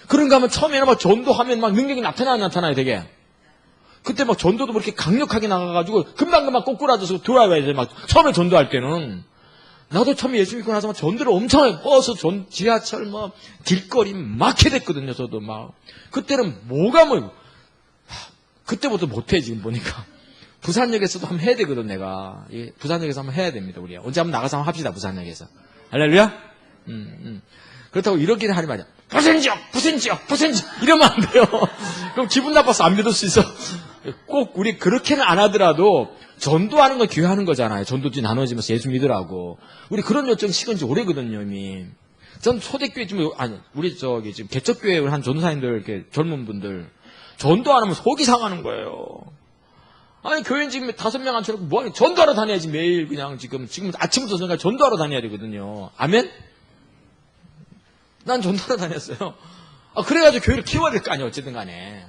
그런가 하면 처음에는 막 전도하면 막 능력이 나타나요 되게. 그때 막 전도도 그렇게 강력하게 나가가지고 금방금방 꼬꾸라져서 돌아와야 돼. 막 처음에 전도할 때는 나도 처음에 예수 믿고 나서 막 전도를 엄청 해. 버스, 지하철, 뭐 길거리 막게 됐거든요. 저도 막 그때는 뭐가 뭐 그때부터 못해 지금 보니까 부산역에서도 한번 해야 되거든 내가. 부산역에서 한번 해야 됩니다 우리. 언제 한번 나가서 한번 합시다 부산역에서. 할렐루야. 그렇다고 이렇게 하는 말이야. 부산지역 이러면 안 돼요. 그럼 기분 나빠서 안 믿을 수 있어. 꼭 우리 그렇게는 안 하더라도 전도하는 건 교회하는 거잖아요. 전도지 나눠지면서 예수 믿으라고. 우리 그런 요청 식은 지 오래거든요 이미. 전 초대교회 지금 우리 지금 개척교회 한 전도사님들 이렇게 젊은 분들 전도 안 하면 속이 상하는 거예요. 아니 교회는 지금 5명 앉혀놓고 뭐하니 전도하러 다녀야지 매일 그냥 지금 아침부터 저녁까지 전도하러 다녀야 되거든요. 아멘? 난 전도하러 다녔어요. 그래가지고 교회를 키워야 될 거 아니에요 어쨌든 간에.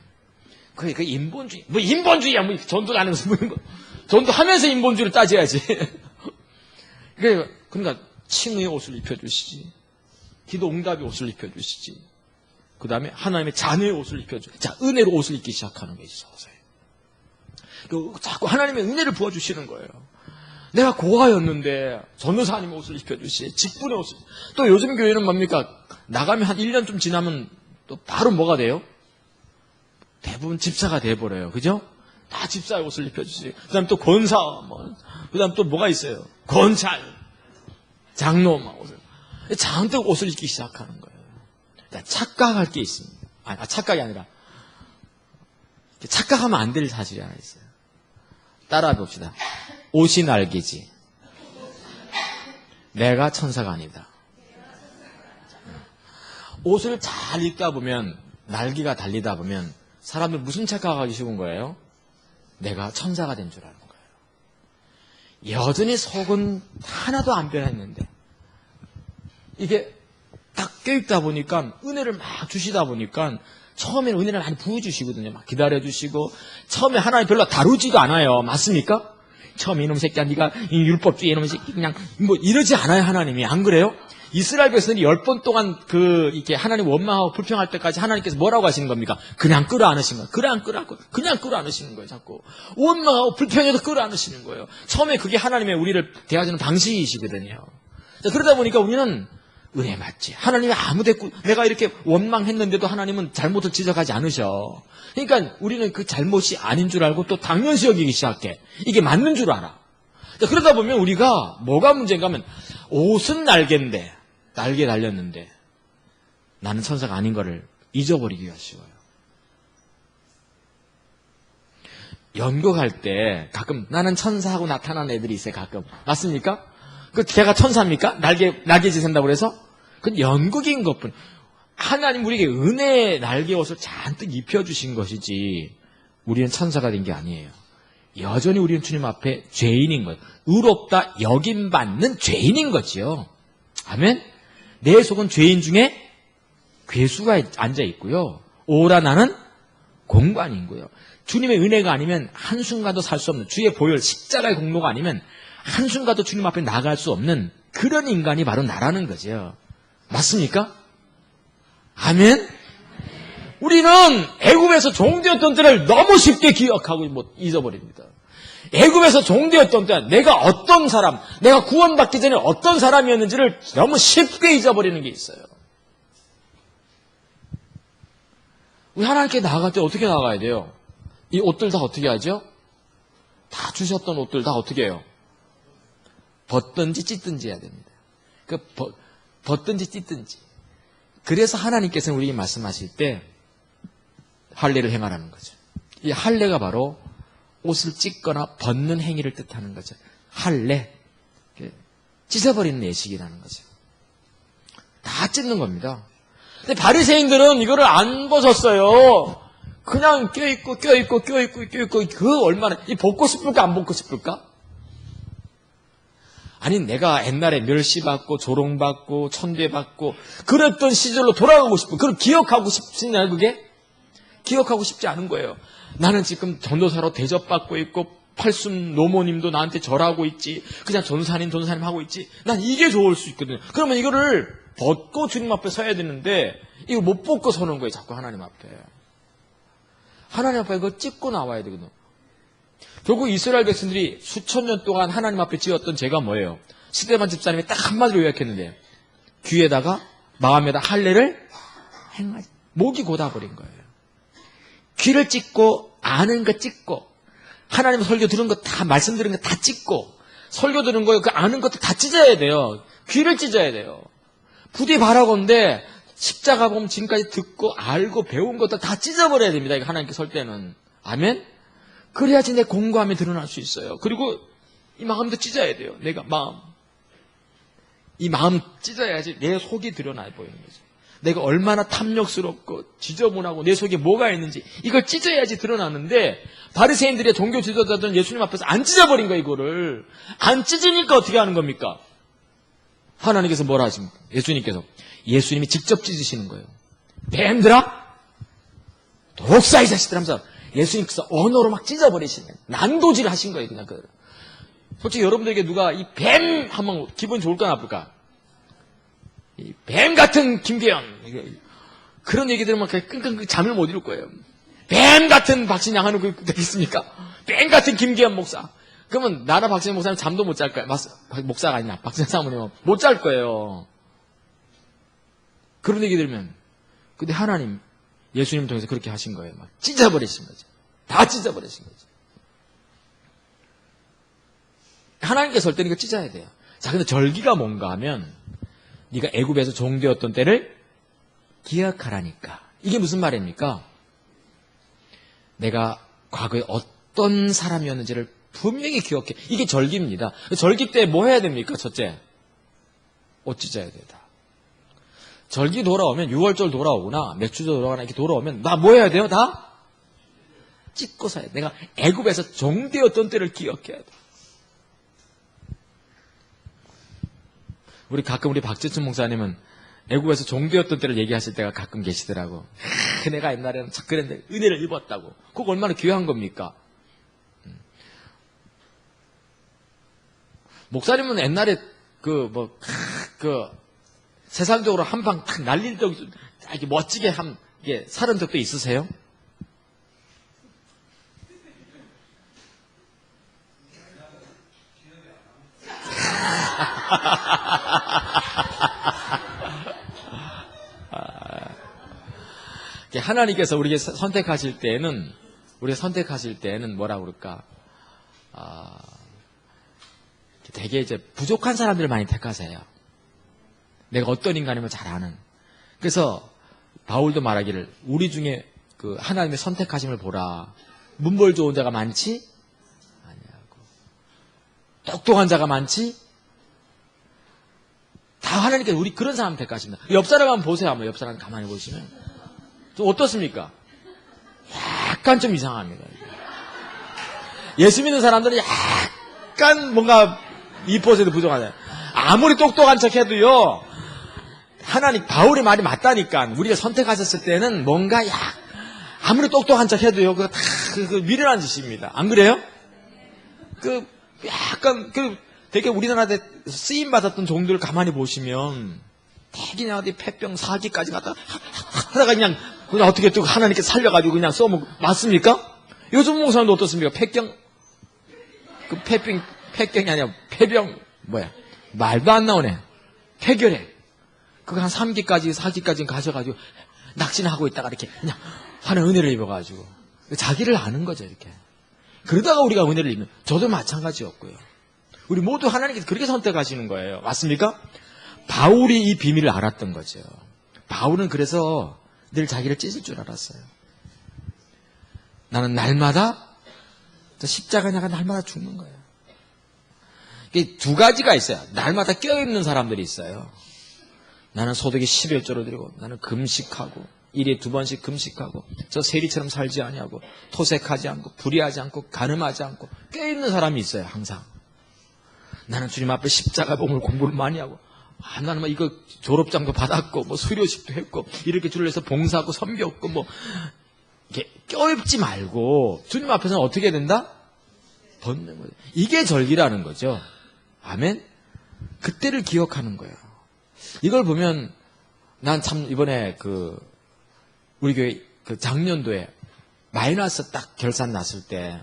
그 인본주의 뭐 인본주의야 뭐 전도 안 하면서 뭐 전도하면서 인본주의를 따져야지. 그러니까 칭의의 옷을 입혀주시지. 기도 응답의 옷을 입혀주시지. 그 다음에 하나님의 자녀의 옷을 입혀주시지. 자, 은혜로 옷을 입기 시작하는 거예요. 자꾸 하나님의 은혜를 부어주시는 거예요. 내가 고아였는데 전도사님의 옷을 입혀주시지. 직분의 옷을. 또 요즘 교회는 뭡니까? 나가면 한 1년 좀 지나면 또 바로 뭐가 돼요? 대부분 집사가 돼버려요. 그죠? 다 집사의 옷을 입혀주시지. 그 다음에 또 권사, 그 다음에 또 뭐가 있어요? 권찰, 장로, 옷을. 잔뜩 옷을 입기 시작하는 거예요. 착각할 게 있습니다. 착각이 아니라, 착각하면 안 될 사실이 하나 있어요. 따라해 봅시다. 옷이 날개지. 내가 천사가 아니다. 옷을 잘 입다 보면, 날개가 달리다 보면, 사람들 무슨 착각하기 쉬운 거예요? 내가 천사가 된 줄 아는 거예요. 여전히 속은 하나도 안 변했는데, 이게 딱 껴있다 보니까, 은혜를 막 주시다 보니까, 처음에는 은혜를 많이 부어주시거든요. 막 기다려주시고, 처음에 하나님 별로 다루지도 않아요. 맞습니까? 처음에 이놈 새끼야, 네가 이 율법주의 이놈 새끼 그냥 뭐 이러지 않아요. 하나님이. 안 그래요? 이스라엘 백성들이 10번 동안 이렇게 하나님 원망하고 불평할 때까지 하나님께서 뭐라고 하시는 겁니까? 그냥 끌어안으신 거예요. 그냥 끌어안으시는 거예요. 자꾸 원망하고 불평해도 끌어안으시는 거예요. 처음에 그게 하나님의 우리를 대하시는 방식이시거든요. 자, 그러다 보니까 우리는 은혜 맞지. 하나님이 아무데고 내가 이렇게 원망했는데도 하나님은 잘못을 지적하지 않으셔. 그러니까 우리는 그 잘못이 아닌 줄 알고 또 당연시 여기기 시작해. 이게 맞는 줄 알아. 자, 그러다 보면 우리가 뭐가 문제인가 하면 옷은 날개인데 날개 달렸는데 나는 천사가 아닌 거를 잊어버리기가 쉬워요. 연극할 때 가끔 나는 천사하고 나타나는 애들이 있어요. 가끔. 맞습니까? 그 걔가 천사입니까? 날개짓 한다고 그래서? 그건 연극인 것뿐. 하나님 우리에게 은혜의 날개옷을 잔뜩 입혀주신 것이지 우리는 천사가 된 게 아니에요. 여전히 우리는 주님 앞에 죄인인 거예요. 의롭다 여김받는 죄인인 거지요. 아멘? 내 속은 죄인 중에 괴수가 앉아 있고요. 오라 나는 공관인 거예요. 주님의 은혜가 아니면 한순간도 살 수 없는, 주의 보혈 십자가의 공로가 아니면 한순간도 주님 앞에 나갈 수 없는 그런 인간이 바로 나라는 거죠. 맞습니까? 아멘? 우리는 애굽에서 종되었던 때를 너무 쉽게 기억하고 잊어버립니다. 애굽에서 종되었던 때 내가 어떤 사람, 내가 구원받기 전에 어떤 사람이었는지를 너무 쉽게 잊어버리는 게 있어요. 우리 하나님께 나아갈 때 어떻게 나가야 돼요? 이 옷들 다 어떻게 하죠? 다 주셨던 옷들 다 어떻게 해요? 벗든지 찢든지 해야 됩니다. 벗든지 찢든지. 그래서 하나님께서는 우리에게 말씀하실 때 할례를 행하라는 거죠. 이 할례가 바로 옷을 찢거나 벗는 행위를 뜻하는 거죠. 할례. 찢어버리는 예식이라는 거죠. 다 찢는 겁니다. 근데 바리새인들은 이거를 안 벗었어요. 그냥 껴있고 그 얼마나 벗고 싶을까 안 벗고 싶을까? 아니 내가 옛날에 멸시받고 조롱받고 천대받고 그랬던 시절로 돌아가고 싶어. 그걸 기억하고 싶으냐 그게? 기억하고 싶지 않은 거예요. 나는 지금 전도사로 대접받고 있고 팔순 노모님도 나한테 절하고 있지. 그냥 전사님 하고 있지. 난 이게 좋을 수 있거든요. 그러면 이거를 벗고 주님 앞에 서야 되는데 이거 못 벗고 서는 거예요. 자꾸 하나님 앞에. 하나님 앞에 이거 찢고 나와야 되거든요. 결국 이스라엘 백성들이 수천 년 동안 하나님 앞에 지었던 죄가 뭐예요? 스데반 집사님이 딱 한마디로 요약했는데 귀에다가 마음에다 할례를 행하지. 목이 곧아버린 거예요. 귀를 찢고 아는 거 찢고 하나님 설교 들은 거 다 말씀 들은 거 다 찢고 설교 들은 거 그 아는 것도 다 찢어야 돼요. 귀를 찢어야 돼요. 부디 바라건대 십자가 보면 지금까지 듣고 알고 배운 것도 다 찢어버려야 됩니다. 이거 하나님께 설 때는. 아멘? 그래야지 내 공고함이 드러날 수 있어요. 그리고 이 마음도 찢어야 돼요. 내가 마음. 이 마음 찢어야지 내 속이 드러나 보이는 거죠. 내가 얼마나 탐욕스럽고 지저분하고 내 속에 뭐가 있는지 이걸 찢어야지 드러나는데 바리새인들의 종교 지도자들은 예수님 앞에서 안 찢어버린 거예요. 이거를. 안 찢으니까 어떻게 하는 겁니까? 하나님께서 뭐라 하십니까? 예수님이 직접 찢으시는 거예요. 뱀들아 독사 이 자식들 하면서 예수님께서 언어로 막 찢어버리시는 난도질 하신 거예요. 그냥 솔직히 여러분들에게 누가 이 뱀 하면 기분 좋을까 나쁠까? 이 뱀 같은 김계현 그런 얘기 들으면 끙끙 잠을 못 이룰 거예요. 뱀 같은 박신양 하는 거 있습니까? 뱀 같은 김계현 목사. 그러면 나나 박신양 목사는 잠도 못 잘 거예요. 목사가 아니라 박신양 사모님은 못 잘 거예요. 그런 얘기 들으면. 근데 하나님 예수님 통해서 그렇게 하신 거예요. 막 찢어버리신 거죠. 다 찢어버리신 거죠. 하나님께서 설 때는 이거 찢어야 돼요. 자, 근데 절기가 뭔가 하면 네가 애굽에서 종되었던 때를 기억하라니까. 이게 무슨 말입니까? 내가 과거에 어떤 사람이었는지를 분명히 기억해. 이게 절기입니다. 절기 때 뭐 해야 됩니까? 첫째, 옷 찢어야 되다. 절기 돌아오면 6월절 돌아오거나 맥주절 돌아오거나 이렇게 돌아오면 나 뭐 해야 돼요? 다 찢고 사야 돼. 내가 애굽에서 종되었던 때를 기억해야 돼. 우리 박재춘 목사님은 애굽에서 종되었던 때를 얘기하실 때가 가끔 계시더라고. 내가 옛날에는 참 그랬는데 은혜를 입었다고. 그거 얼마나 귀한 겁니까? 목사님은 옛날에 세상적으로 한 방 탁 날릴 때 이렇게 멋지게 살은 적도 있으세요? 하나님께서 우리가 선택하실 때는 뭐라 그럴까? 되게 이제 부족한 사람들을 많이 택하세요. 내가 어떤 인간임을 잘 아는. 그래서 바울도 말하기를 우리 중에 그 하나님의 선택하심을 보라. 문벌 좋은 자가 많지? 아니하고. 똑똑한 자가 많지? 다 하나님께서 우리 그런 사람 택하십니다. 옆 사람 한번 보세요. 한번 옆 사람 가만히 보시면. 좀 어떻습니까? 약간 좀 이상합니다. 예수 믿는 사람들은 약간 뭔가 2% 부족하잖아요. 아무리 똑똑한 척 해도요, 바울의 말이 맞다니까. 우리가 선택하셨을 때는 뭔가 아무리 똑똑한 척 해도요, 그거 다 미련한 짓입니다. 안 그래요? 되게 우리나라에 쓰임받았던 종들을 가만히 보시면, 되게 그냥 어디 폐병 사기까지 하다가 그냥 어떻게 또 하나님께 살려가지고 그냥 써먹고, 맞습니까? 요즘 목사님도 어떻습니까? 폐병이 아니라 폐병, 말도 안 나오네. 폐결핵. 그거 한 3기까지, 4기까지 가셔가지고, 낙신하고 있다가 이렇게 그냥 하는 은혜를 입어가지고. 자기를 아는 거죠, 이렇게. 그러다가 우리가 은혜를 입는, 저도 마찬가지였고요. 우리 모두 하나님께서 그렇게 선택하시는 거예요. 맞습니까? 바울이 이 비밀을 알았던 거죠. 바울은 그래서 늘 자기를 찢을 줄 알았어요. 나는 날마다, 십자가냐가 날마다 죽는 거예요. 이게 두 가지가 있어요. 날마다 껴있는 사람들이 있어요. 나는 소득이 11조를 드리고, 나는 금식하고, 일에 2번씩 금식하고, 저 세리처럼 살지 아니하고, 토색하지 않고, 불의하지 않고, 간음하지 않고, 껴있는 사람이 있어요, 항상. 나는 주님 앞에 십자가 봉을 공부를 많이 하고, 나는 이거 졸업장도 받았고, 수료식도 했고, 이렇게 줄을 해서 봉사하고, 섬겼고, 이렇게 껴입지 말고, 주님 앞에서는 어떻게 된다? 벗는 거죠. 이게 절기라는 거죠. 아멘? 그때를 기억하는 거예요. 이걸 보면, 난 참 이번에 우리 교회 작년도에 마이너스 딱 결산 났을 때,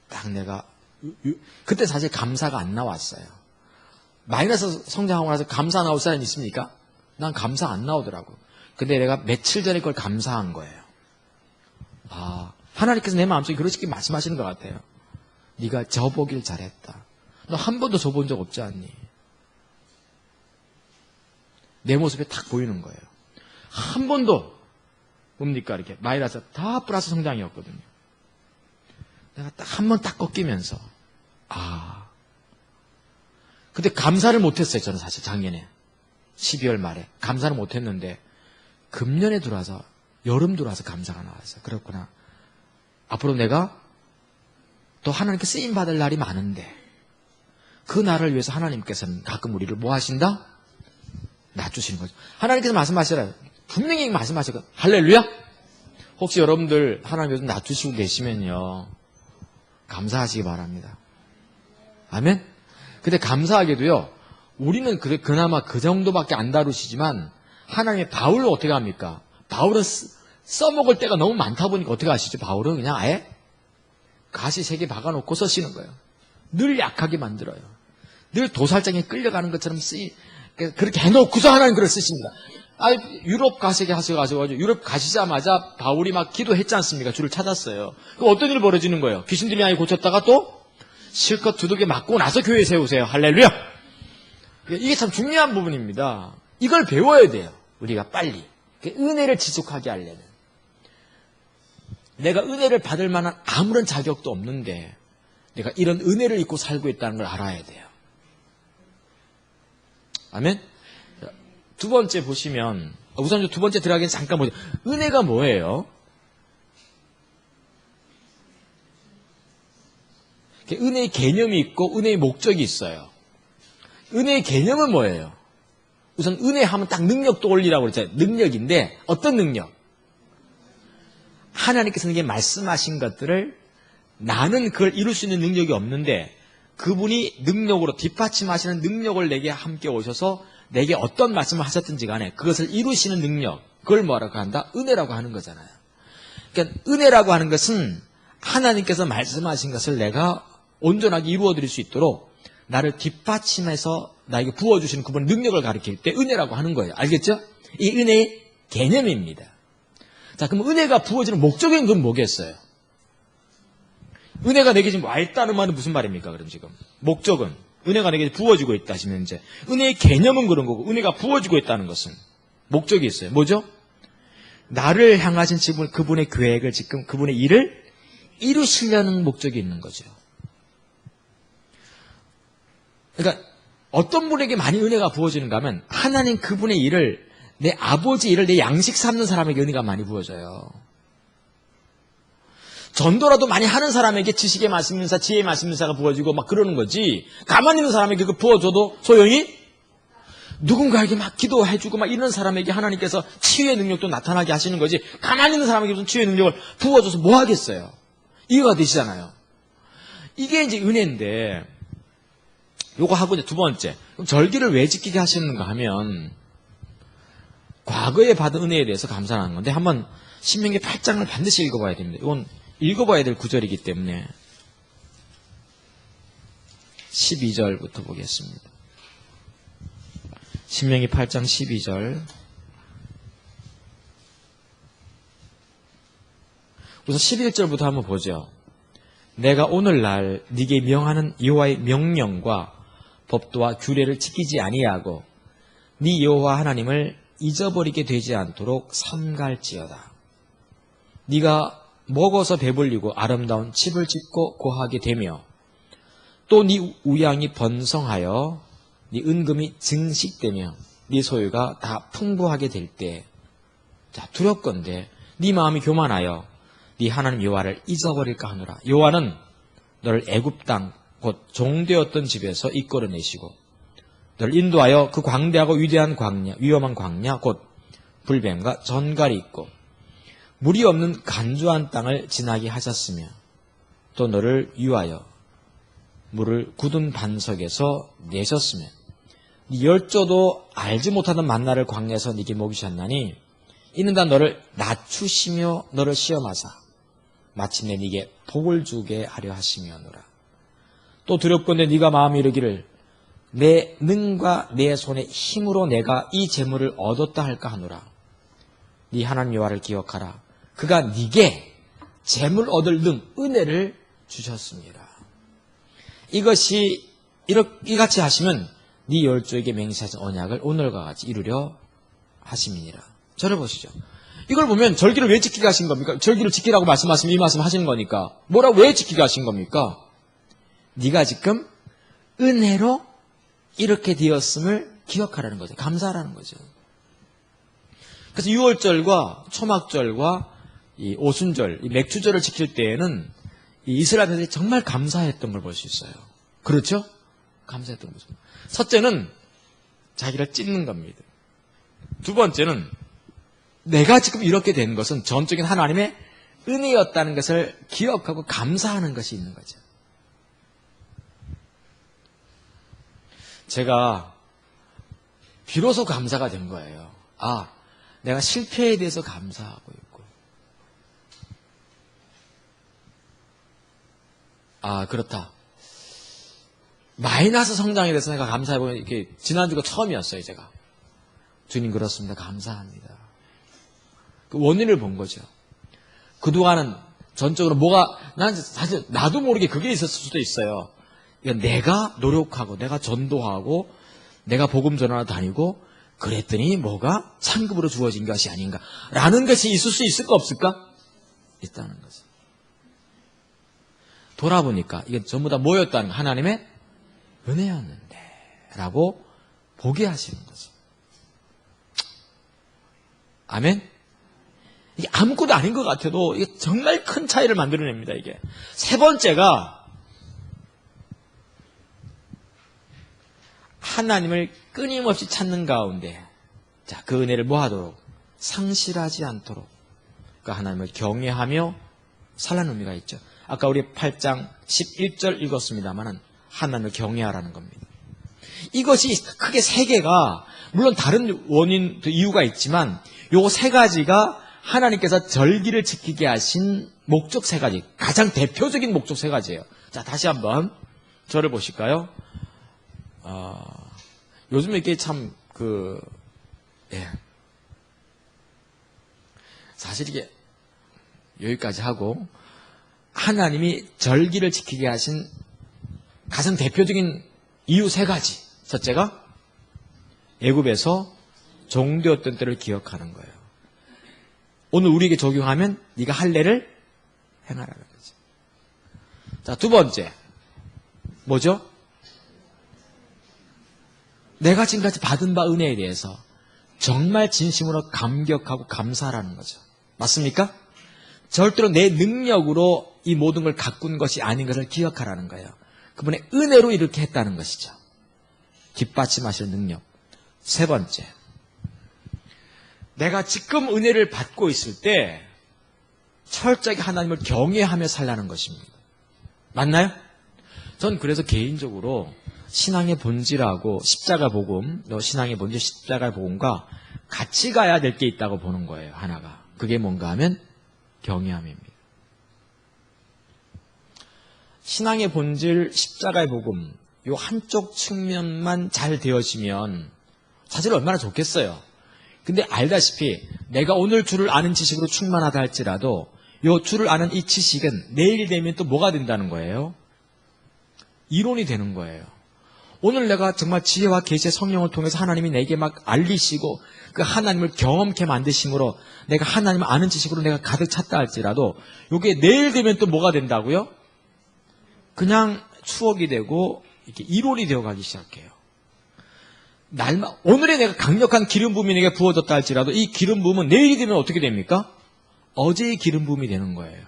딱 내가, 그때 사실 감사가 안 나왔어요. 마이너스 성장하고 나서 감사 나올 사람이 있습니까? 난 감사 안 나오더라고. 근데 내가 며칠 전에 그걸 감사한 거예요. 하나님께서 내 마음속에 그렇게 말씀하시는 것 같아요. 네가 져보길 잘했다. 너 한 번도 져본 적 없지 않니? 내 모습에 딱 보이는 거예요. 한 번도 뭡니까 이렇게 마이너스 다 플러스 성장이었거든요. 내가 딱 한 번 딱 꺾이면서 근데 감사를 못했어요. 저는 사실 작년에 12월 말에 감사를 못했는데 금년에 들어와서 여름 들어와서 감사가 나왔어요. 그렇구나. 앞으로 내가 또 하나님께 쓰임 받을 날이 많은데 그 날을 위해서 하나님께서는 가끔 우리를 뭐 하신다? 낮추시는 거죠. 하나님께서 말씀하시라. 분명히 말씀하시고 할렐루야. 혹시 여러분들 하나님 요즘 낮추시고 계시면요 감사하시기 바랍니다. 아멘. 근데 감사하게도요 우리는 그나마 그 정도밖에 안 다루시지만 하나님의 바울을 어떻게 합니까? 바울은 써먹을 때가 너무 많다 보니까 어떻게 하시죠? 바울은 그냥 아예 가시 3개 박아놓고 쓰시는 거예요. 늘 약하게 만들어요. 늘 도살장에 끌려가는 것처럼 그렇게 해놓고서 하나님 글을 쓰십니다. 유럽 가시게 하셔가지고 유럽 가시자마자 바울이 막 기도했지 않습니까? 주를 찾았어요. 그럼 어떤 일이 벌어지는 거예요? 귀신들이 많이 고쳤다가 또 실컷 두들겨 맞고 나서 교회 세우세요. 할렐루야! 이게 참 중요한 부분입니다. 이걸 배워야 돼요. 우리가 빨리. 은혜를 지속하게 하려면. 내가 은혜를 받을 만한 아무런 자격도 없는데 내가 이런 은혜를 입고 살고 있다는 걸 알아야 돼요. 아멘? 두 번째 보시면 우선 두 번째 들어가기 전에 잠깐 보세요. 은혜가 뭐예요? 은혜의 개념이 있고 은혜의 목적이 있어요. 은혜의 개념은 뭐예요? 우선 은혜 하면 딱 능력 떠올리라고 그랬잖아요. 능력인데 어떤 능력? 하나님께서 이게 말씀하신 것들을 나는 그걸 이룰 수 있는 능력이 없는데 그분이 능력으로 뒷받침하시는 능력을 내게 함께 오셔서 내게 어떤 말씀을 하셨든지 간에 그것을 이루시는 능력, 그걸 뭐라고 한다? 은혜라고 하는 거잖아요. 그러니까 은혜라고 하는 것은 하나님께서 말씀하신 것을 내가 온전하게 이루어드릴 수 있도록 나를 뒷받침해서 나에게 부어주시는 그분의 능력을 가리킬 때 은혜라고 하는 거예요. 알겠죠? 이 은혜의 개념입니다. 자, 그럼 은혜가 부어지는 목적인 건 뭐겠어요? 은혜가 내게 지금 와 있다는 말은 무슨 말입니까? 그럼 지금 목적은 은혜가 내게 부어지고 있다 하시면 이제 은혜의 개념은 그런 거고 은혜가 부어지고 있다는 것은 목적이 있어요. 뭐죠? 나를 향하신 지금 그분의 계획을 지금 그분의 일을 이루시려는 목적이 있는 거죠. 그러니까 어떤 분에게 많이 은혜가 부어지는가 하면 하나님 그분의 일을 내 아버지 일을 내 양식 삼는 사람에게 은혜가 많이 부어져요. 전도라도 많이 하는 사람에게 지식의 말씀 인사, 지혜의 말씀 인사가 부어지고 막 그러는 거지. 가만히 있는 사람에게 그 부어줘도 소용이 누군가에게 막 기도해주고 막 이런 사람에게 하나님께서 치유의 능력도 나타나게 하시는 거지. 가만히 있는 사람에게 무슨 치유의 능력을 부어줘서 뭐 하겠어요? 이해가 되시잖아요. 이게 이제 은혜인데 요거 하고 이제 두 번째. 그럼 절기를 왜 지키게 하시는가 하면 과거에 받은 은혜에 대해서 감사하는 건데 한번 신명기 8장을 반드시 읽어봐야 됩니다. 이건 읽어봐야 될 구절이기 때문에 12절부터 보겠습니다. 신명기 8장 12절. 우선 11절부터 한번 보죠. 내가 오늘날 네게 명하는 여호와의 명령과 법도와 규례를 지키지 아니하고 네 여호와 하나님을 잊어버리게 되지 않도록 삼갈지어다. 네가 먹어서 배불리고 아름다운 집을 짓고 고하게 되며 또 네 우양이 번성하여 네 은금이 증식되며 네 소유가 다 풍부하게 될 때, 자 두렵건대 네 마음이 교만하여 네 하나님 여호와를 잊어버릴까 하노라. 여호와는 너를 애굽 땅 곧 종되었던 집에서 이끌어내시고 너를 인도하여 그 광대하고 위대한 광야, 위험한 광야 곧 불뱀과 전갈이 있고 물이 없는 간조한 땅을 지나게 하셨으며 또 너를 유하여 물을 굳은 반석에서 내셨으며 네 열조도 알지 못하던 만나를 광야에서 네게 먹이셨나니 이는 다 너를 낮추시며 너를 시험하사 마침내 네게 복을 주게 하려 하심이오노라. 또 두렵건대 네가 마음이 이르기를 내 능과 내 손의 힘으로 내가 이 재물을 얻었다 할까 하노라. 네 하나님 여호와를 기억하라. 그가 네게 재물 얻을 능 은혜를 주셨습니다. 이것이 이같이 하시면 네 열조에게 맹세하신 언약을 오늘과 같이 이루려 하심이니라. 저를 보시죠. 이걸 보면 절기를 왜 지키게 하신 겁니까? 절기를 지키라고 말씀하시면 이 말씀 하시는 거니까 뭐라고 왜 지키게 하신 겁니까? 네가 지금 은혜로 이렇게 되었음을 기억하라는 거죠. 감사하라는 거죠. 그래서 6월절과 초막절과 이 오순절, 이 맥주절을 지킬 때에는 이 이스라엘 백성들이 정말 감사했던 걸 볼 수 있어요. 그렇죠? 감사했던 거죠. 첫째는 자기를 찢는 겁니다. 두 번째는 내가 지금 이렇게 된 것은 전적인 하나님의 은혜였다는 것을 기억하고 감사하는 것이 있는 거죠. 제가 비로소 감사가 된 거예요. 아, 내가 실패에 대해서 감사하고 있고, 아, 그렇다. 마이너스 성장에 대해서 내가 감사해보면 이렇게 지난주가 처음이었어요, 제가. 주님 그렇습니다. 감사합니다. 그 원인을 본 거죠. 그동안은 전적으로 난 사실 나도 모르게 그게 있었을 수도 있어요. 내가 노력하고 내가 전도하고 내가 복음 전하러 다니고 그랬더니 뭐가 상급으로 주어진 것이 아닌가 라는 것이 있을 수 있을까 없을까? 있다는 거죠. 돌아보니까 이게 전부 다 뭐였다는 하나님의 은혜였는데 라고 보게 하시는 거죠. 아멘? 이게 아무것도 아닌 것 같아도 이게 정말 큰 차이를 만들어냅니다. 이게 세 번째가 하나님을 끊임없이 찾는 가운데 자, 그 은혜를 뭐 하도록? 상실하지 않도록 그 하나님을 경외하며 살라는 의미가 있죠. 아까 우리 8장 11절 읽었습니다마는 하나님을 경외하라는 겁니다. 이것이 크게 세 개가, 물론 다른 원인, 이유가 있지만 요 세 가지가 하나님께서 절기를 지키게 하신 목적 세 가지, 가장 대표적인 목적 세 가지예요. 자, 다시 한번 저를 보실까요? 요즘에 이게 참 사실 이게 여기까지 하고, 하나님이 절기를 지키게 하신 가장 대표적인 이유 세 가지. 첫째가 애굽에서 종되었던 때를 기억하는 거예요. 오늘 우리에게 적용하면 네가 할례를 행하라는 거죠. 자, 두 번째 뭐죠? 내가 지금까지 받은 바 은혜에 대해서 정말 진심으로 감격하고 감사하라는 거죠. 맞습니까? 절대로 내 능력으로 이 모든 걸 가꾼 것이 아닌 것을 기억하라는 거예요. 그분의 은혜로 이렇게 했다는 것이죠. 뒷받침하실 능력. 세 번째, 내가 지금 은혜를 받고 있을 때 철저하게 하나님을 경외하며 살라는 것입니다. 맞나요? 전 그래서 개인적으로 신앙의 본질하고 십자가 복음, 신앙의 본질 십자가 복음과 같이 가야 될 게 있다고 보는 거예요. 하나가. 그게 뭔가 하면 경외함입니다. 신앙의 본질 십자가의 복음, 요 한쪽 측면만 잘 되어지면 사실 얼마나 좋겠어요. 근데 알다시피 내가 오늘 주를 아는 지식으로 충만하다 할지라도 요 주를 아는 이 지식은 내일 되면 또 뭐가 된다는 거예요? 이론이 되는 거예요. 오늘 내가 정말 지혜와 계시의 성령을 통해서 하나님이 내게 막 알리시고 그 하나님을 경험케 만드심으로 내가 하나님을 아는 지식으로 내가 가득 찼다 할지라도 요게 내일 되면 또 뭐가 된다고요? 그냥 추억이 되고 이렇게 이론이 되어가기 시작해요. 오늘에 내가 강력한 기름 부음이 내게 부어졌다 할지라도 이 기름 부음은 내일이 되면 어떻게 됩니까? 어제의 기름 부음이 되는 거예요.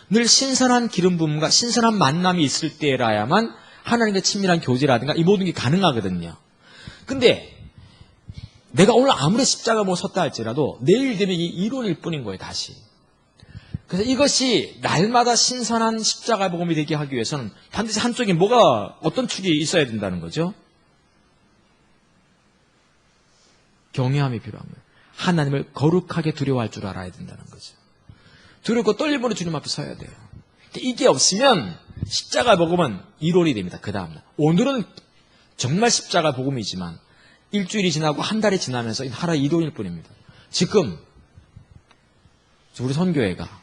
늘 신선한 기름 부음과 신선한 만남이 있을 때라야만 하나님과 친밀한 교제라든가 이 모든 게 가능하거든요. 근데 내가 오늘 아무리 십자가 뭐 섰다 할지라도 내일 되면 이 이론일 뿐인 거예요, 다시. 그래서 이것이 날마다 신선한 십자가 복음이 되게 하기 위해서는 반드시 한쪽에 어떤 축이 있어야 된다는 거죠. 경외함이 필요한 거예요. 하나님을 거룩하게 두려워할 줄 알아야 된다는 거죠. 두렵고 떨림으로 주님 앞에 서야 돼요. 이게 없으면 십자가 복음은 이론이 됩니다. 그 다음날. 오늘은 정말 십자가 복음이지만 일주일이 지나고 한 달이 지나면서 하나의 이론일 뿐입니다. 지금 우리 선교회가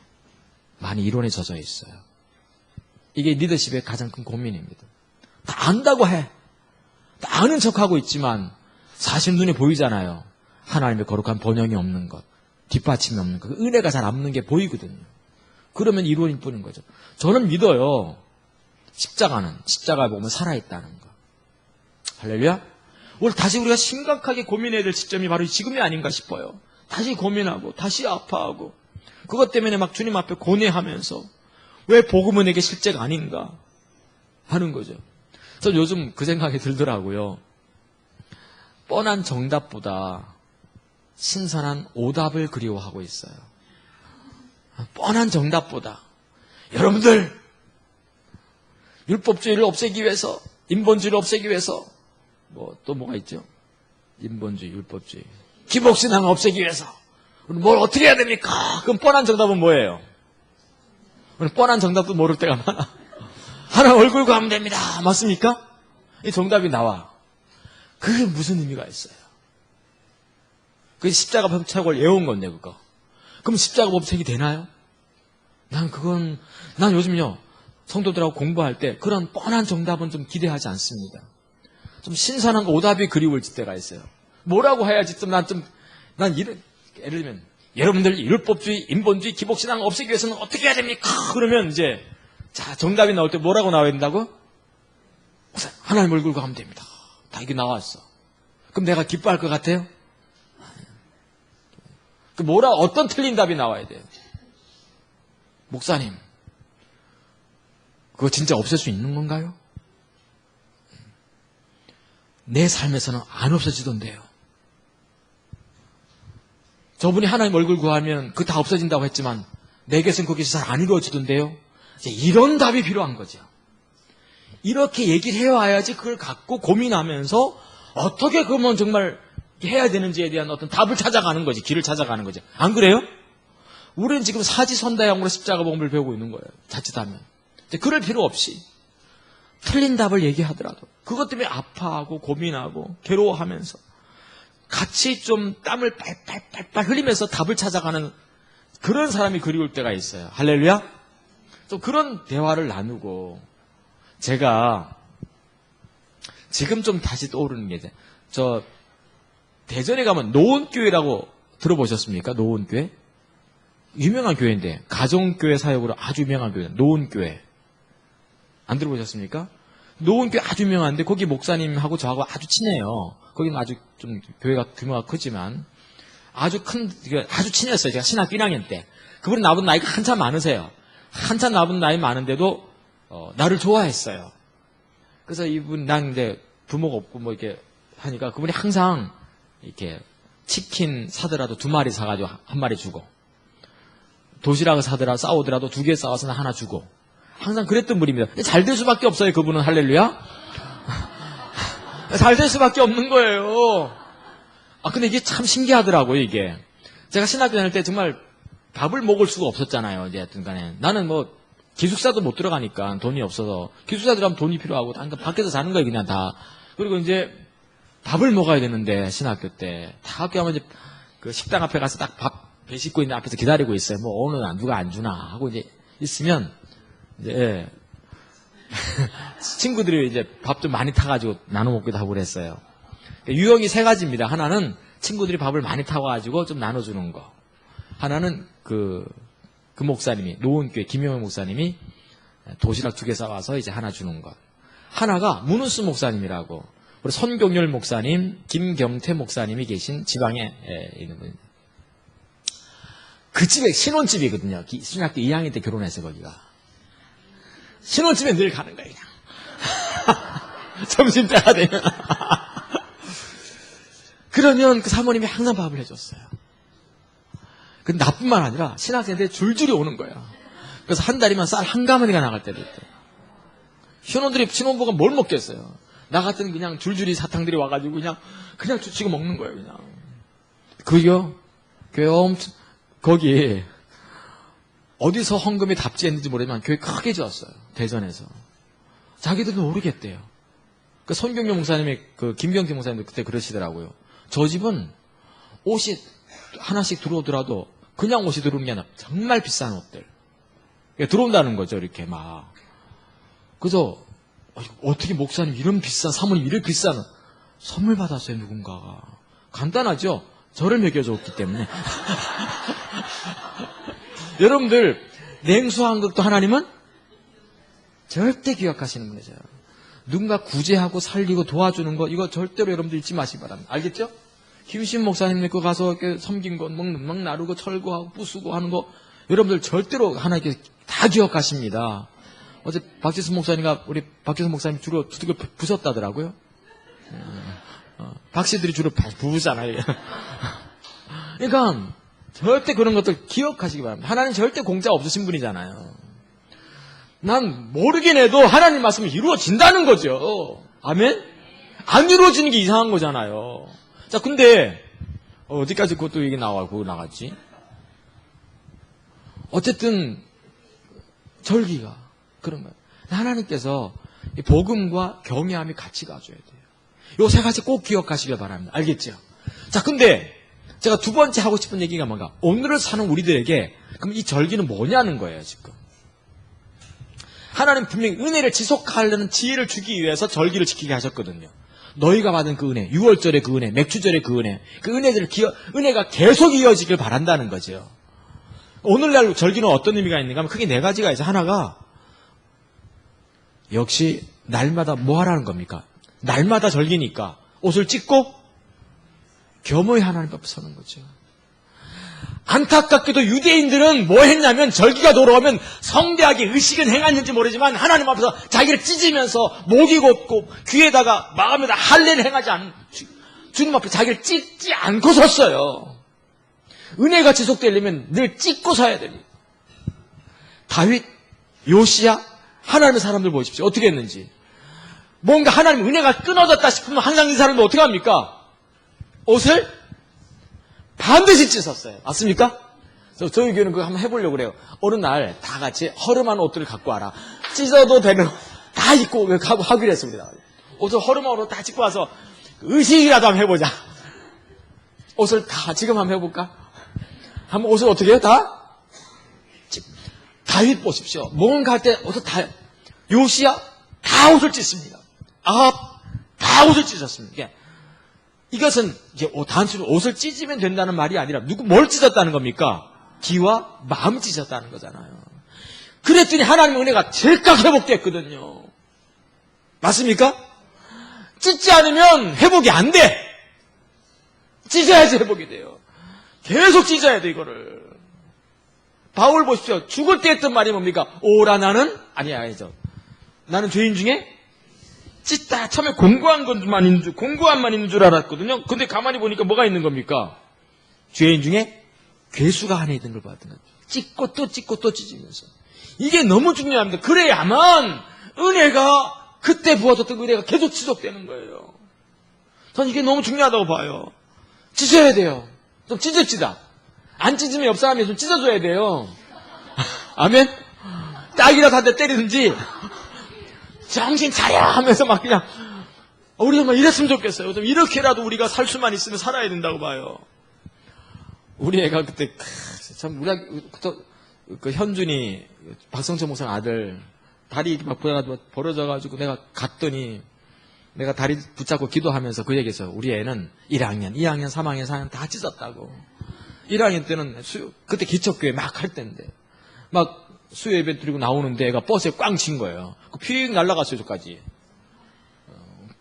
많이 이론에 젖어 있어요. 이게 리더십의 가장 큰 고민입니다. 다 안다고 해. 다 아는 척하고 있지만 사실 눈에 보이잖아요. 하나님의 거룩한 번영이 없는 것, 뒷받침이 없는 것, 은혜가 잘 없는 게 보이거든요. 그러면 이론일 뿐인 거죠. 저는 믿어요. 십자가 보면 살아있다는 거. 할렐루야. 오늘 다시 우리가 심각하게 고민해야 될 시점이 바로 지금이 아닌가 싶어요. 다시 고민하고 다시 아파하고 그것 때문에 막 주님 앞에 고뇌하면서 왜 복음은 내게 실제가 아닌가 하는 거죠. 전 요즘 그 생각이 들더라고요. 뻔한 정답보다 신선한 오답을 그리워하고 있어요. 뻔한 정답보다. 여러분들, 율법주의를 없애기 위해서, 인본주의를 없애기 위해서, 또 뭐가 있죠? 인본주의, 율법주의. 기복신앙을 없애기 위해서. 뭘 어떻게 해야 됩니까? 그럼 뻔한 정답은 뭐예요? 뻔한 정답도 모를 때가 많아. 하나님 얼굴 구하면 됩니다. 맞습니까? 이 정답이 나와. 그게 무슨 의미가 있어요? 그게 십자가 법책을 외운 건데, 그거. 그럼 십자가 법책이 되나요? 난 요즘요, 성도들하고 공부할 때 그런 뻔한 정답은 좀 기대하지 않습니다. 좀 신선한 오답이 그리울 때가 있어요. 뭐라고 해야지 예를 들면, 여러분들 율법주의, 인본주의, 기복신앙 없애기 위해서는 어떻게 해야 됩니까? 그러면 정답이 나올 때 뭐라고 나와야 된다고? 하나님 얼굴 구하면 됩니다. 다 이게 나왔어. 그럼 내가 기뻐할 것 같아요? 어떤 틀린 답이 나와야 돼요? 목사님, 그거 진짜 없앨 수 있는 건가요? 내 삶에서는 안 없어지던데요. 저분이 하나님 얼굴 구하면 그거 다 없어진다고 했지만 내게서는 그게 잘 안 이루어지던데요. 이런 답이 필요한 거죠. 이렇게 얘기를 해와야지 그걸 갖고 고민하면서 어떻게 그러면 정말 해야 되는지에 대한 어떤 답을 찾아가는 거지. 길을 찾아가는 거지. 안 그래요? 우리는 지금 사지선다형으로 십자가복음을 배우고 있는 거예요. 자칫하면. 그럴 필요 없이 틀린 답을 얘기하더라도 그것 때문에 아파하고 고민하고 괴로워하면서 같이 좀 땀을 빨빨빨빨 흘리면서 답을 찾아가는 그런 사람이 그리울 때가 있어요. 할렐루야? 좀 그런 대화를 나누고 제가 지금 좀 다시 떠오르는 게 저 대전에 가면 노원교회라고 들어보셨습니까? 노원교회? 유명한 교회인데 가정교회 사역으로 아주 유명한 교회 노원교회 안 들어보셨습니까? 노원교회 아주 유명한데 거기 목사님하고 저하고 아주 친해요. 거기는 아주 좀 교회가 규모가 크지만 아주 친했어요. 제가 신학교 1학년 때. 그분은 나보다 나이가 한참 많으세요. 한참 나보다 나이 많은데도 나를 좋아했어요. 그래서 이분 난 이제 부모가 없고 뭐 이렇게 하니까 그분이 항상 이렇게 치킨 사더라도 2마리 사가지고 1마리 주고 도시락을 사더라도 싸우더라도 2개 싸워서 하나 주고 항상 그랬던 분입니다. 잘 될 수밖에 없어요. 그분은 할렐루야. 잘 될 수밖에 없는 거예요. 근데 이게 참 신기하더라고요. 이게 제가 신학교 다닐 때 정말 밥을 먹을 수가 없었잖아요. 이제 하여튼 간에 나는 뭐 기숙사도 못 들어가니까 돈이 없어서 기숙사 들어가면 돈이 필요하고 그러니까 밖에서 자는 거예요. 그냥 다. 그리고 이제 밥을 먹어야 되는데 신학교 때 다 학교 가면 이제 그 식당 앞에 가서 딱 밥 배 씻고 있는 앞에서 기다리고 있어요. 뭐 오늘 누가 안 주나 하고 이제 있으면 이제 친구들이 이제 밥 좀 많이 타가지고 나눠 먹기도 하고 그랬어요. 유형이 3가지입니다. 하나는 친구들이 밥을 많이 타가지고 좀 나눠주는 거. 하나는 그 목사님이 노원교회 김영호 목사님이 도시락 2개 싸와서 이제 하나 주는 것. 하나가 문우스 목사님이라고 우리 선경열 목사님, 김경태 목사님이 계신 지방에 있는 분입니다. 그 집에 신혼집이거든요. 신학교 2학년 때 결혼했어요. 거기가. 신혼집에 늘 가는 거예요. 그냥. 점심때가 되면. 그러면 그 사모님이 항상 밥을 해줬어요. 근데 나뿐만 아니라 신학생들 줄줄이 오는 거야. 그래서 한 달이면 쌀 한 가마니가 나갈 때도 있대요. 신혼부가 뭘 먹겠어요. 나 같은 그냥 줄줄이 사탕들이 와가지고 그냥 주치고 먹는 거예요. 그냥. 그요? 교회 거기 어디서 헌금이 답지했는지 모르지만 교회 크게 지었어요. 대전에서. 자기들도 모르겠대요. 그 손경영 목사님이 그 김경태 목사님도 그때 그러시더라고요. 저 집은 옷이 하나씩 들어오더라도 그냥 옷이 들어오는 게 아니라 정말 비싼 옷들. 들어온다는 거죠. 이렇게 막. 그래서 어떻게 목사님 이런 비싼 사모님 이렇게 비싼 선물 받았어요. 누군가가. 간단하죠. 저를 먹여줬기 때문에. 여러분들 냉수 한 극도 하나님은 절대 기억하시는 분이세요. 누군가 구제하고 살리고 도와주는 거 이거 절대로 여러분들 잊지 마시기 바랍니다. 알겠죠? 김신 목사님 그 가서 이렇게 섬긴 거 막 나르고 철거하고 부수고 하는 거 여러분들 절대로 하나님께 다 기억하십니다. 어제 박지수 목사님과 우리 박지수 목사님 주로 두들겨 부셨다더라고요. 박씨들이 주로 부으잖아요. 그러니까 절대 그런 것들 기억하시기 바랍니다. 하나님 절대 공짜 없으신 분이잖아요. 난 모르긴 해도 하나님 말씀이 이루어진다는 거죠. 아멘? 안 이루어지는 게 이상한 거잖아요. 자, 근데 어디까지 그것도 얘기 나갔지? 어쨌든 절기가 그런 거예요. 하나님께서 복음과 경외함이 같이 가줘야 돼요. 요 3가지 꼭 기억하시길 바랍니다. 알겠죠? 자, 근데 제가 2번째 하고 싶은 얘기가 뭔가 오늘을 사는 우리들에게 그럼 이 절기는 뭐냐는 거예요. 지금 하나님 분명히 은혜를 지속하려는 지혜를 주기 위해서 절기를 지키게 하셨거든요. 너희가 받은 그 은혜, 6월절의 그 은혜, 맥주절의 그 은혜, 그 은혜가 계속 이어지길 바란다는 거죠. 오늘날 절기는 어떤 의미가 있는가 하면 크게 4가지가 있어요. 하나가 역시 날마다 뭐 하라는 겁니까? 날마다 절기니까 옷을 찢고 겸허히 하나님 앞에 서는 거죠. 안타깝게도 유대인들은 뭐 했냐면 절기가 돌아오면 성대하게 의식은 행했는지 모르지만 하나님 앞에서 자기를 찢으면서 목이 곧고 귀에다가 마음에다 할례를 행하지 않은 주님 앞에 자기를 찢지 않고 섰어요. 은혜가 지속되려면 늘 찢고 서야 됩니다. 다윗, 요시야 하나님의 사람들 보십시오. 어떻게 했는지 뭔가 하나님 은혜가 끊어졌다 싶으면 항상 이 사람은 어떻게 합니까? 옷을 반드시 찢었어요. 맞습니까? 그래서 저희 교회는 그거 한번 해보려고 그래요. 어느 날 다 같이 허름한 옷들을 갖고 와라. 찢어도 되는 다 입고 하기로 했습니다. 옷을 허름한 옷을 다 찢고 와서 의식이라도 한번 해보자. 옷을 다 지금 한번 해볼까? 한번 옷을 어떻게 해요? 다윗 보십시오. 뭔가 할 때 옷을 다, 요시야 다 옷을 찢습니다. 다 옷을 찢었습니다. 이것은 이제 단순히 옷을 찢으면 된다는 말이 아니라 뭘 찢었다는 겁니까? 기와 마음을 찢었다는 거잖아요. 그랬더니 하나님의 은혜가 즉각 회복됐거든요. 맞습니까? 찢지 않으면 회복이 안 돼. 찢어야지 회복이 돼요. 계속 찢어야 돼, 이거를. 바울 보십시오. 죽을 때 했던 말이 뭡니까? 오라 나는? 아니죠. 나는 죄인 중에 찢다. 처음에 공고한 것만 있는 줄 알았거든요. 근데 가만히 보니까 뭐가 있는 겁니까? 죄인 중에 괴수가 안에 있는 걸 봤던 거죠. 찢고 또 찢고 또 찢으면서. 이게 너무 중요합니다. 그래야만 은혜가 그때 부어졌던 은혜가 계속 지속되는 거예요. 전 이게 너무 중요하다고 봐요. 찢어야 돼요. 좀 찢읍시다. 안 찢으면 옆 사람이 좀 찢어줘야 돼요. 아멘? 딱이라도 한 대 때리든지 정신 차려 하면서 막 그냥 우리가 막 이랬으면 좋겠어요. 좀 이렇게라도 우리가 살 수만 있으면 살아야 된다고 봐요. 우리 애가 그때 참 우리 그 현준이 박성철 목사 아들 다리 막 벌어져가지고 내가 갔더니 내가 다리 붙잡고 기도하면서 그 얘기했어요. 우리 애는 1학년, 2학년, 3학년, 4학년 다 찢었다고. 1학년 때는 그때 기초교회 막 할 때인데 막 수요 예배 드리고 나오는데 애가 버스에 꽝 친 거예요. 휙 날아갔어요, 저까지.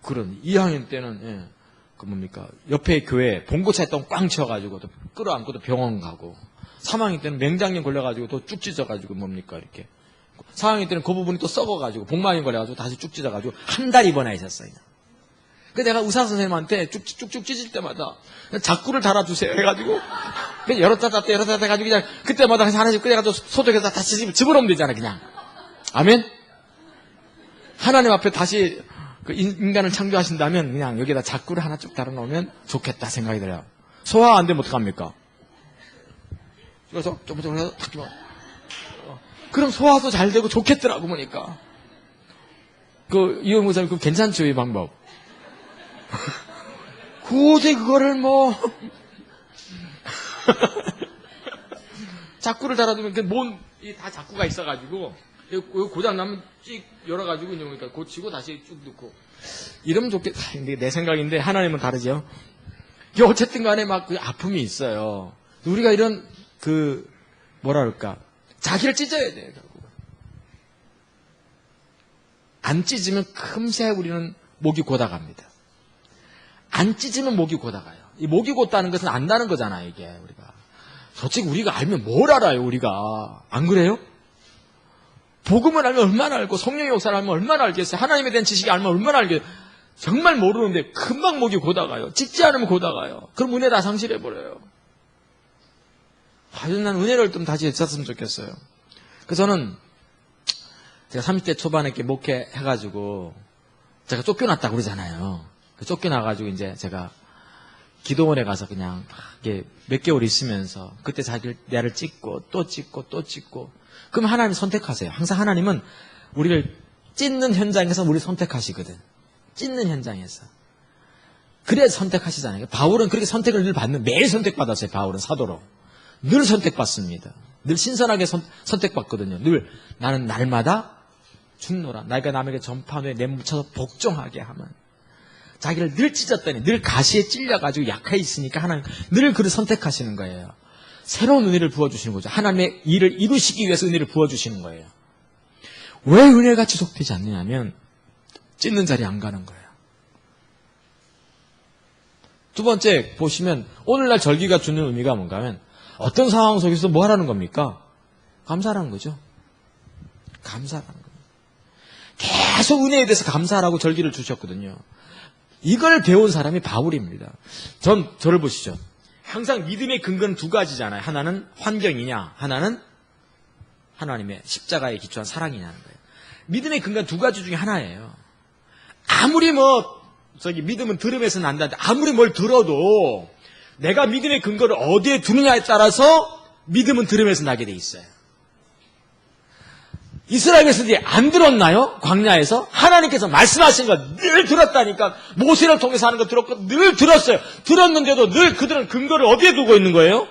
그런 2학년 때는 그 뭡니까 옆에 교회 봉고차에 또 꽝 쳐가지고 또 끌어안고 또 병원 가고 3학년 때는 맹장염 걸려가지고 또 쭉 찢어가지고 뭡니까 이렇게 4학년 때는 그 부분이 또 썩어가지고 복막염 걸려가지고 다시 쭉 찢어가지고 한 달 입원해 있었어요. 그래서 내가 의사 선생님한테 쭉쭉쭉 찢을 때마다 자꾸를 달아주세요 해가지고 그냥 여러 따 해가지고 그냥 그때마다 하나씩 끓여가지고 소독해서 다시 집어넣으면 되잖아 그냥. 아멘. 하나님 앞에 다시 그 인간을 창조하신다면 그냥 여기다 자꾸를 하나 쭉 달아놓으면 좋겠다 생각이 들어요. 소화 안 되면 어떡합니까? 그래서 조금 해서 탁 집어. 그럼 소화도 잘 되고 좋겠더라고 보니까. 그 이용 목사님 그 괜찮죠 이 방법? 굳이 그거를 뭐 자꾸를 달아두면 다 자꾸가 있어가지고 고장 나면 찍 열어가지고 그러니까 고치고 다시 쭉 넣고 이러면 좋겠다. 근데 내 생각인데 하나님은 다르죠. 어쨌든 간에 막 그 아픔이 있어요. 우리가 이런 그 뭐라 그럴까 자기를 찢어야 돼요. 안 찢으면 금세 우리는 목이 고다갑니다. 안 찢으면 목이 고다가요. 이 목이 곧다는 것은 안다는 거잖아요, 이게 우리가. 솔직히 우리가 알면 뭘 알아요, 우리가. 안 그래요? 복음을 알면 얼마나 알고 성령의 역사를 알면 얼마나 알겠어요. 하나님에 대한 지식이 알면 얼마나 알겠어요. 정말 모르는데 금방 목이 고다가요. 찢지 않으면 고다가요. 그럼 은혜 다 상실해버려요. 과연 난 은혜를 좀 다시 했었으면 좋겠어요. 그래서 저는 제가 30대 초반에 이렇게 목회해가지고 제가 쫓겨났다고 그러잖아요. 쫓겨나가지고 이제 제가 기도원에 가서 그냥 몇 개월 있으면서 그때 자기를 나를 찢고 또 찢고 또 찢고 그럼 하나님 선택하세요. 항상 하나님은 우리를 찢는 현장에서 우리를 선택하시거든. 찢는 현장에서. 그래서 선택하시잖아요. 바울은 그렇게 선택을 늘 매일 선택받았어요. 바울은 사도로. 늘 선택받습니다. 늘 신선하게 선택받거든요. 늘 나는 날마다 죽노라. 내가 남에게 전파한 후에 내 묻혀서 복종하게 하면. 자기를 늘 찢었더니 늘 가시에 찔려가지고 약해 있으니까 하나님 늘 그를 선택하시는 거예요. 새로운 은혜를 부어주시는 거죠. 하나님의 일을 이루시기 위해서 은혜를 부어주시는 거예요. 왜 은혜가 지속되지 않느냐면 찢는 자리에 안 가는 거예요. 두 번째 보시면 오늘날 절기가 주는 의미가 뭔가 하면 어떤 상황 속에서 뭐 하라는 겁니까? 감사하라는 거죠. 감사하라는 거예요. 계속 은혜에 대해서 감사하라고 절기를 주셨거든요. 이걸 배운 사람이 바울입니다. 저를 보시죠. 항상 믿음의 근거는 두 가지잖아요. 하나는 환경이냐, 하나는 하나님의 십자가에 기초한 사랑이냐는 거예요. 믿음의 근거는 두 가지 중에 하나예요. 아무리 믿음은 들음에서 난다는데 아무리 뭘 들어도 내가 믿음의 근거를 어디에 두느냐에 따라서 믿음은 들음에서 나게 돼 있어요. 이스라엘 백성들이 안 들었나요? 광야에서? 하나님께서 말씀하신 거 늘 들었다니까. 모세를 통해서 하는 거 들었고 늘 들었어요. 들었는데도 늘 그들은 근거를 어디에 두고 있는 거예요?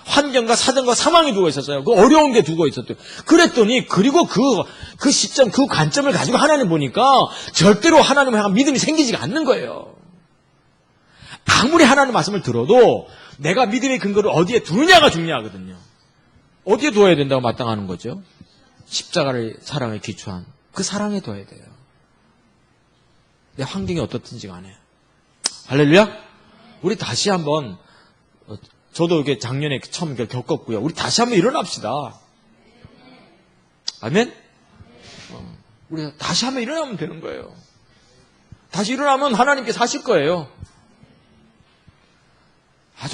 환경과 사정과 상황에 두고 있었어요. 그 어려운 게 두고 있었대요. 그랬더니 그리고 그 시점, 그 관점을 가지고 하나님 보니까 절대로 하나님을 향한 믿음이 생기지가 않는 거예요. 아무리 하나님 말씀을 들어도 내가 믿음의 근거를 어디에 두느냐가 중요하거든요. 어디에 두어야 된다고 마땅하는 거죠? 십자가를 사랑에 기초한 그 사랑에 둬야 돼요. 내 환경이 어떻든지 간에. 할렐루야? 우리 다시 한번, 저도 이게 작년에 처음 겪었고요. 우리 다시 한번 일어납시다. 아멘? 우리 다시 한번 일어나면 되는 거예요. 다시 일어나면 하나님께서 하실 거예요.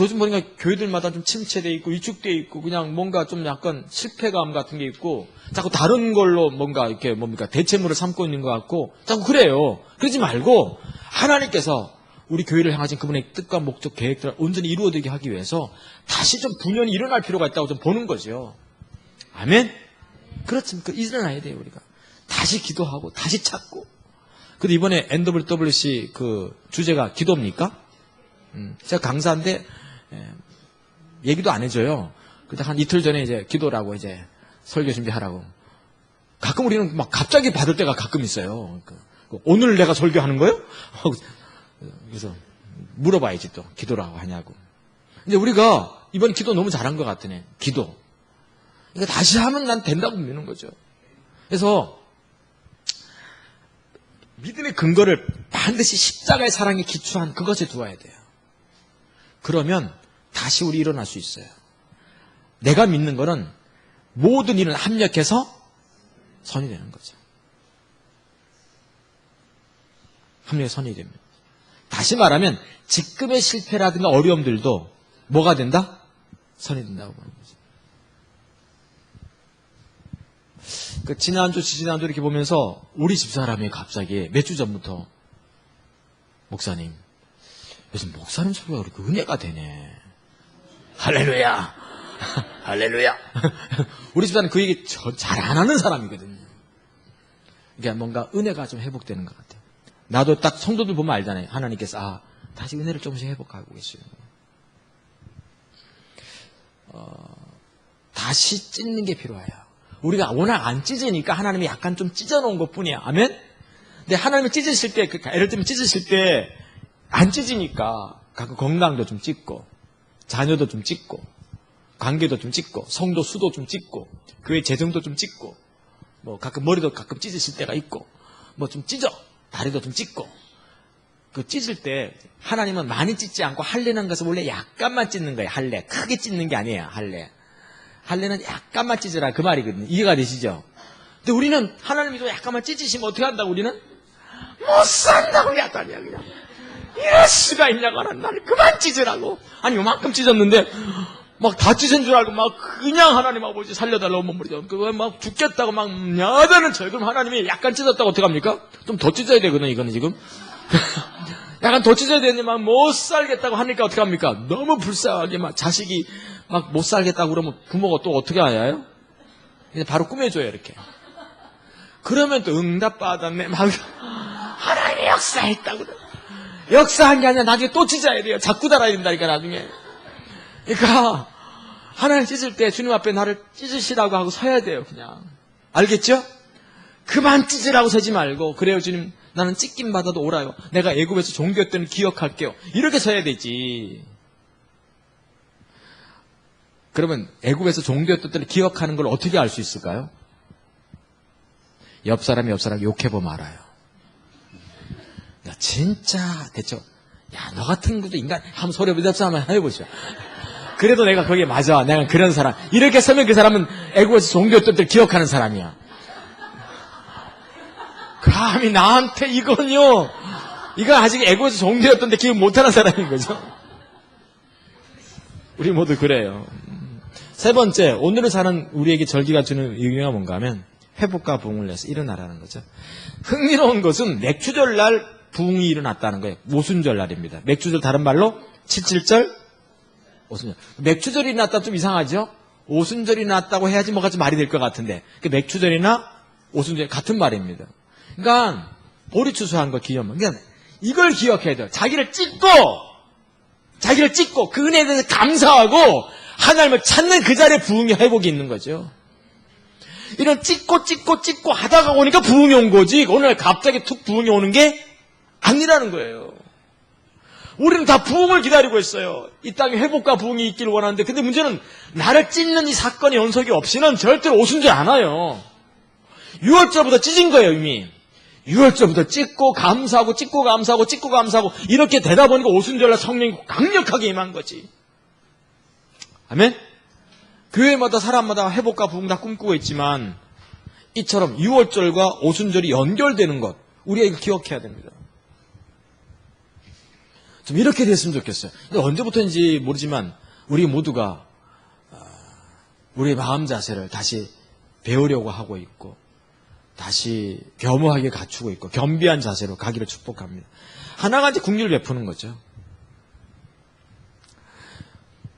요즘 보니까 교회들마다 좀 침체되어 있고 위축되어 있고 그냥 뭔가 좀 약간 실패감 같은 게 있고 자꾸 다른 걸로 뭔가 이렇게 대체물을 삼고 있는 것 같고 자꾸 그래요. 그러지 말고 하나님께서 우리 교회를 향하신 그분의 뜻과 목적, 계획들을 온전히 이루어지게 하기 위해서 다시 좀 분연히 일어날 필요가 있다고 좀 보는 거죠. 아멘? 그렇습니까? 일어나야 돼요, 우리가. 다시 기도하고 다시 찾고. 근데 이번에 NWWC 그 주제가 기도입니까? 제가 강사인데 얘기도 안 해줘요. 그때 한 이틀 전에 이제 기도라고 이제 설교 준비하라고. 가끔 우리는 막 갑자기 받을 때가 가끔 있어요. 오늘 내가 설교하는 거예요? 그래서 물어봐야지 또 기도라고 하냐고. 근데 우리가 이번 기도 너무 잘한 것 같으네. 기도. 이거 다시 하면 난 된다고 믿는 거죠. 그래서 믿음의 근거를 반드시 십자가의 사랑에 기초한 그것에 두어야 돼요. 그러면 다시 우리 일어날 수 있어요. 내가 믿는 거는 모든 일은 합력해서 선이 되는 거죠. 합력해서 선이 됩니다. 다시 말하면 지금의 실패라든가 어려움들도 뭐가 된다? 선이 된다고 보는 거죠. 지난주 이렇게 보면서 우리 집사람이 갑자기 몇 주 전부터 목사님, 요즘 목사님 소리가 그렇게 은혜가 되네. 할렐루야. 할렐루야. 우리 집사는 그 얘기 잘 안 하는 사람이거든요. 그러니까 뭔가 은혜가 좀 회복되는 것 같아요. 나도 딱 성도들 보면 알잖아요. 하나님께서 다시 은혜를 조금씩 회복하고 계시는 거예요. 다시 찢는 게 필요해요. 우리가 워낙 안 찢으니까 하나님이 약간 좀 찢어놓은 것 뿐이야. 아멘? 근데 하나님이 찢으실 때, 예를 들면 찢으실 때 안 찢으니까 가끔 건강도 좀 찢고 자녀도 좀 찢고 관계도 좀 찢고 성도 수도 좀 찢고 교회 재정도 좀 찢고 가끔 머리도 가끔 찢으실 때가 있고 좀 찢어 다리도 좀 찢고 그 찢을 때 하나님은 많이 찢지 않고 할례는 것은 원래 약간만 찢는 거예요. 할례 크게 찢는 게 아니에요. 할례는 약간만 찢으라 그 말이거든요. 이해가 되시죠? 근데 우리는 하나님이 좀 약간만 찢으시면 어떻게 한다고 우리는? 못 산다고 약간이야 그냥. 이럴 수가 있냐고 하는 나를 그만 찢으라고. 아니 요만큼 찢었는데 막 다 찢은 줄 알고 막 그냥 하나님 아버지 살려달라고 머무르죠. 그거 막 죽겠다고 막 야단은 쳐요. 그럼 하나님이 약간 찢었다고 어떡합니까? 좀 더 찢어야 되거든 이거는 지금. 약간 더 찢어야 되는데 막 못 살겠다고 하니까 어떡합니까? 너무 불쌍하게 막 자식이 막 못 살겠다고 그러면 부모가 또 어떻게 알아요? 그냥 바로 꾸며줘요 이렇게. 그러면 또 응답 받았네 막 하나님이 역사했다고 그래. 역사한 게 아니라 나중에 또 찢어야 돼요. 자꾸 달아야 된다니까 나중에. 그러니까 하나님 찢을 때 주님 앞에 나를 찢으시라고 하고 서야 돼요. 그냥. 알겠죠? 그만 찢으라고 서지 말고 그래요 주님 나는 찢김 받아도 오라요. 내가 애굽에서 종교였던 기억할게요. 이렇게 서야 되지. 그러면 애굽에서 종교였던 때를 기억하는 걸 어떻게 알 수 있을까요? 옆 사람 욕해보면 알아요. 야, 진짜, 대체, 야, 너 같은 것도 인간, 한번 소리 없이 한번 해보시오. 그래도 내가 거기에 맞아. 내가 그런 사람. 이렇게 서면 그 사람은 애국에서 종교였던 때를 기억하는 사람이야. 감히 나한테 이건요, 이건 아직 애국에서 종교였던 때 기억 못하는 사람인 거죠. 우리 모두 그래요. 세 번째, 오늘을 사는 우리에게 절기가 주는 의미가 뭔가 하면, 회복과 부흥을 내서 일어나라는 거죠. 흥미로운 것은 맥추절날 부흥이 일어났다는 거예요. 오순절날입니다. 맥추절 다른 말로 77절 오순절. 맥추절이 났다 좀 이상하죠? 오순절이 났다고 해야지 뭐가 좀 말이 될 것 같은데 맥추절이나 오순절 같은 말입니다. 그러니까 보리추수한 거 기념. 그러니까 이걸 기억해야 돼요. 자기를 찢고 그 은혜에 대해서 감사하고 하나님을 찾는 그 자리에 부흥의 회복이 있는 거죠. 이런 찢고 하다가 오니까 부흥이 온 거지 오늘 갑자기 툭 부흥이 오는 게 아니라는 거예요. 우리는 다 부흥을 기다리고 있어요. 이 땅에 회복과 부흥이 있기를 원하는데 근데 문제는 나를 찢는 이 사건의 연속이 없이는 절대로 오순절 안 와요. 6월절부터 찢은 거예요 이미. 6월절부터 찢고 감사하고 이렇게 되다 보니까 오순절날 성령이 강력하게 임한 거지. 아멘? 교회마다 사람마다 회복과 부흥 다 꿈꾸고 있지만 이처럼 6월절과 오순절이 연결되는 것 우리가 이거 기억해야 됩니다. 좀 이렇게 됐으면 좋겠어요. 근데 언제부터인지 모르지만 우리 모두가 우리의 마음 자세를 다시 배우려고 하고 있고 다시 겸허하게 갖추고 있고 겸비한 자세로 가기를 축복합니다. 하나가 이제 긍휼을 베푸는 거죠.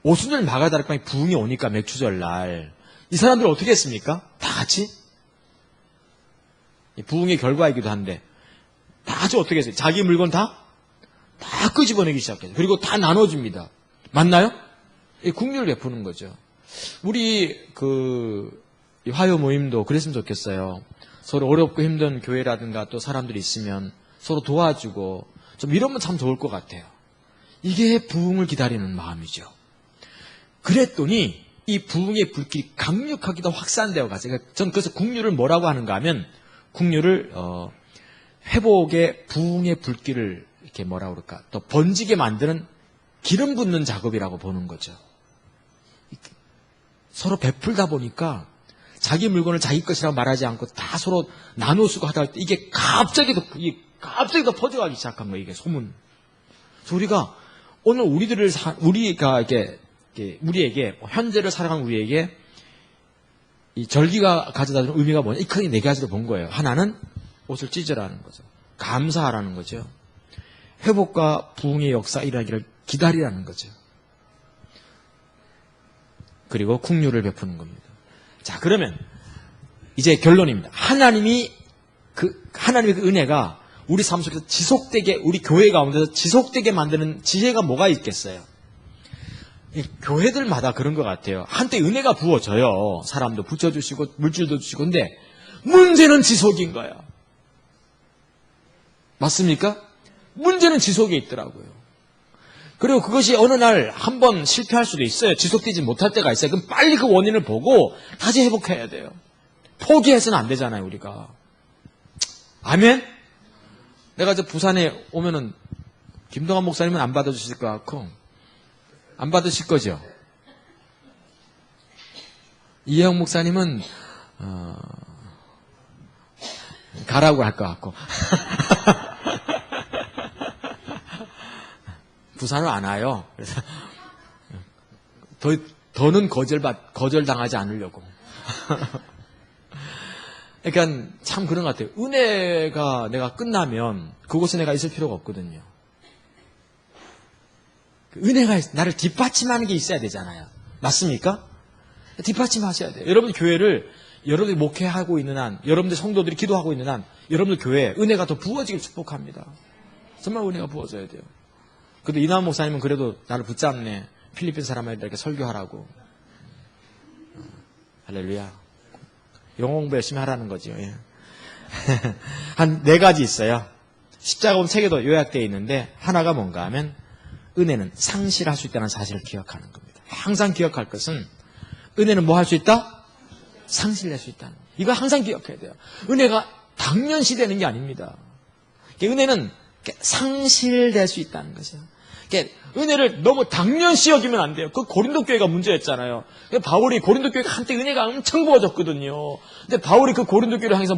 오순절 마가다락방에 부흥이 오니까 맥추절날 이 사람들 어떻게 했습니까? 다 같이 부흥의 결과이기도 한데 다 같이 어떻게 했어요? 자기 물건 다 끄집어내기 시작해요. 그리고 다 나눠줍니다. 맞나요? 긍휼을 베푸는 거죠. 우리 화요 모임도 그랬으면 좋겠어요. 서로 어렵고 힘든 교회라든가 또 사람들이 있으면 서로 도와주고 좀 이러면 참 좋을 것 같아요. 이게 부흥을 기다리는 마음이죠. 그랬더니 이 부흥의 불길이 강력하게 더 확산되어 갔어요. 그러니까 전 그래서 긍휼을 뭐라고 하는가 하면 긍휼을 회복의 부흥의 불길을 이렇게 뭐라 그럴까 더 번지게 만드는 기름 붓는 작업이라고 보는 거죠. 서로 베풀다 보니까 자기 물건을 자기 것이라고 말하지 않고 다 서로 나눠 쓰고 하다 할 때 이게 갑자기 더 퍼져가기 시작한 거예요. 이게 소문. 그래서 우리가 오늘 우리가 우리에게 현재를 살아가는 우리에게 이 절기가 가져다 주는 의미가 뭐냐? 이 크게 네 가지로 본 거예요. 하나는 옷을 찢으라는 거죠. 감사하라는 거죠. 회복과 부흥의 역사 일어나기를 기다리라는 거죠. 그리고 긍휼을 베푸는 겁니다. 자, 그러면 이제 결론입니다. 하나님의 그 은혜가 우리 삶 속에서 지속되게 우리 교회 가운데서 지속되게 만드는 지혜가 뭐가 있겠어요? 교회들마다 그런 것 같아요. 한때 은혜가 부어져요. 사람도 붙여주시고 물질도 주시고 근데 문제는 지속인 거야. 맞습니까? 문제는 지속에 있더라고요. 그리고 그것이 어느 날 한번 실패할 수도 있어요. 지속되지 못할 때가 있어요. 그럼 빨리 그 원인을 보고 다시 회복해야 돼요. 포기해서는 안 되잖아요, 우리가. 아멘? 내가 저 부산에 오면은 김동환 목사님은 안 받아주실 것 같고 안 받으실 거죠? 이혜영 목사님은 가라고 할 것 같고 부산은 안 와요. 그래서 더는 거절당하지 않으려고. 그러니까 참 그런 것 같아요. 은혜가 내가 끝나면 그곳에 내가 있을 필요가 없거든요. 은혜가 나를 뒷받침하는 게 있어야 되잖아요. 맞습니까? 뒷받침하셔야 돼요. 여러분 교회를 여러분들이 목회하고 있는 한, 여러분들 성도들이 기도하고 있는 한, 여러분들 교회에 은혜가 더 부어지길 축복합니다. 정말 은혜가 부어져야 돼요. 근데 이남원 목사님은 그래도 나를 붙잡네. 필리핀 사람한테 이렇게 설교하라고. 할렐루야. 영어 공부 열심히 하라는 거죠. 예. 한 4가지 있어요. 십자가본 3개도 요약되어 있는데 하나가 뭔가 하면 은혜는 상실할 수 있다는 사실을 기억하는 겁니다. 항상 기억할 것은 은혜는 뭐 할 수 있다? 상실할 수 있다는 거예요. 이거 항상 기억해야 돼요. 은혜가 당연시되는 게 아닙니다. 은혜는 상실될 수 있다는 거죠. 은혜를 너무 당연시 여기면 안 돼요. 그 고린도 교회가 문제였잖아요. 바울이 고린도 교회가 한때 은혜가 엄청 부어졌거든요. 근데 바울이 그 고린도 교회를 향해서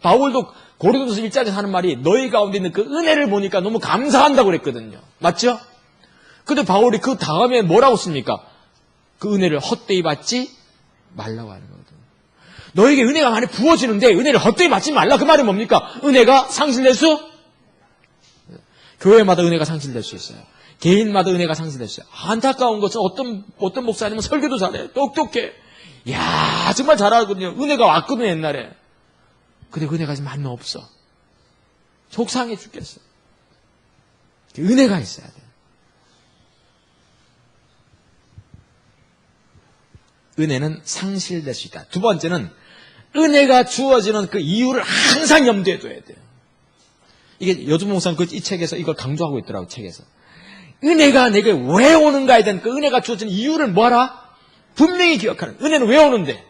바울도 고린도서 1장에서 하는 말이 너희 가운데 있는 그 은혜를 보니까 너무 감사한다고 그랬거든요. 맞죠? 근데 바울이 그 다음에 뭐라고 씁니까? 그 은혜를 헛되이 받지 말라고 하는 거거든요. 너에게 은혜가 많이 부어지는데 은혜를 헛되이 받지 말라. 그 말이 뭡니까? 은혜가 상실될 수? 교회마다 은혜가 상실될 수 있어요. 개인마다 은혜가 상실될 수 있어요. 안타까운 것은 어떤 목사님은 설교도 잘해. 똑똑해. 이야, 정말 잘하거든요. 은혜가 왔거든요, 옛날에. 근데 은혜가 지금 많이 없어. 속상해 죽겠어. 은혜가 있어야 돼. 은혜는 상실될 수 있다. 두 번째는 은혜가 주어지는 그 이유를 항상 염두에 둬야 돼요. 이게 여주부 목사는 이 책에서 이걸 강조하고 있더라고요. 책에서. 은혜가 내게 왜 오는가에 대한 그 은혜가 주어지는 이유를 뭐하라? 분명히 기억하는. 은혜는 왜 오는데?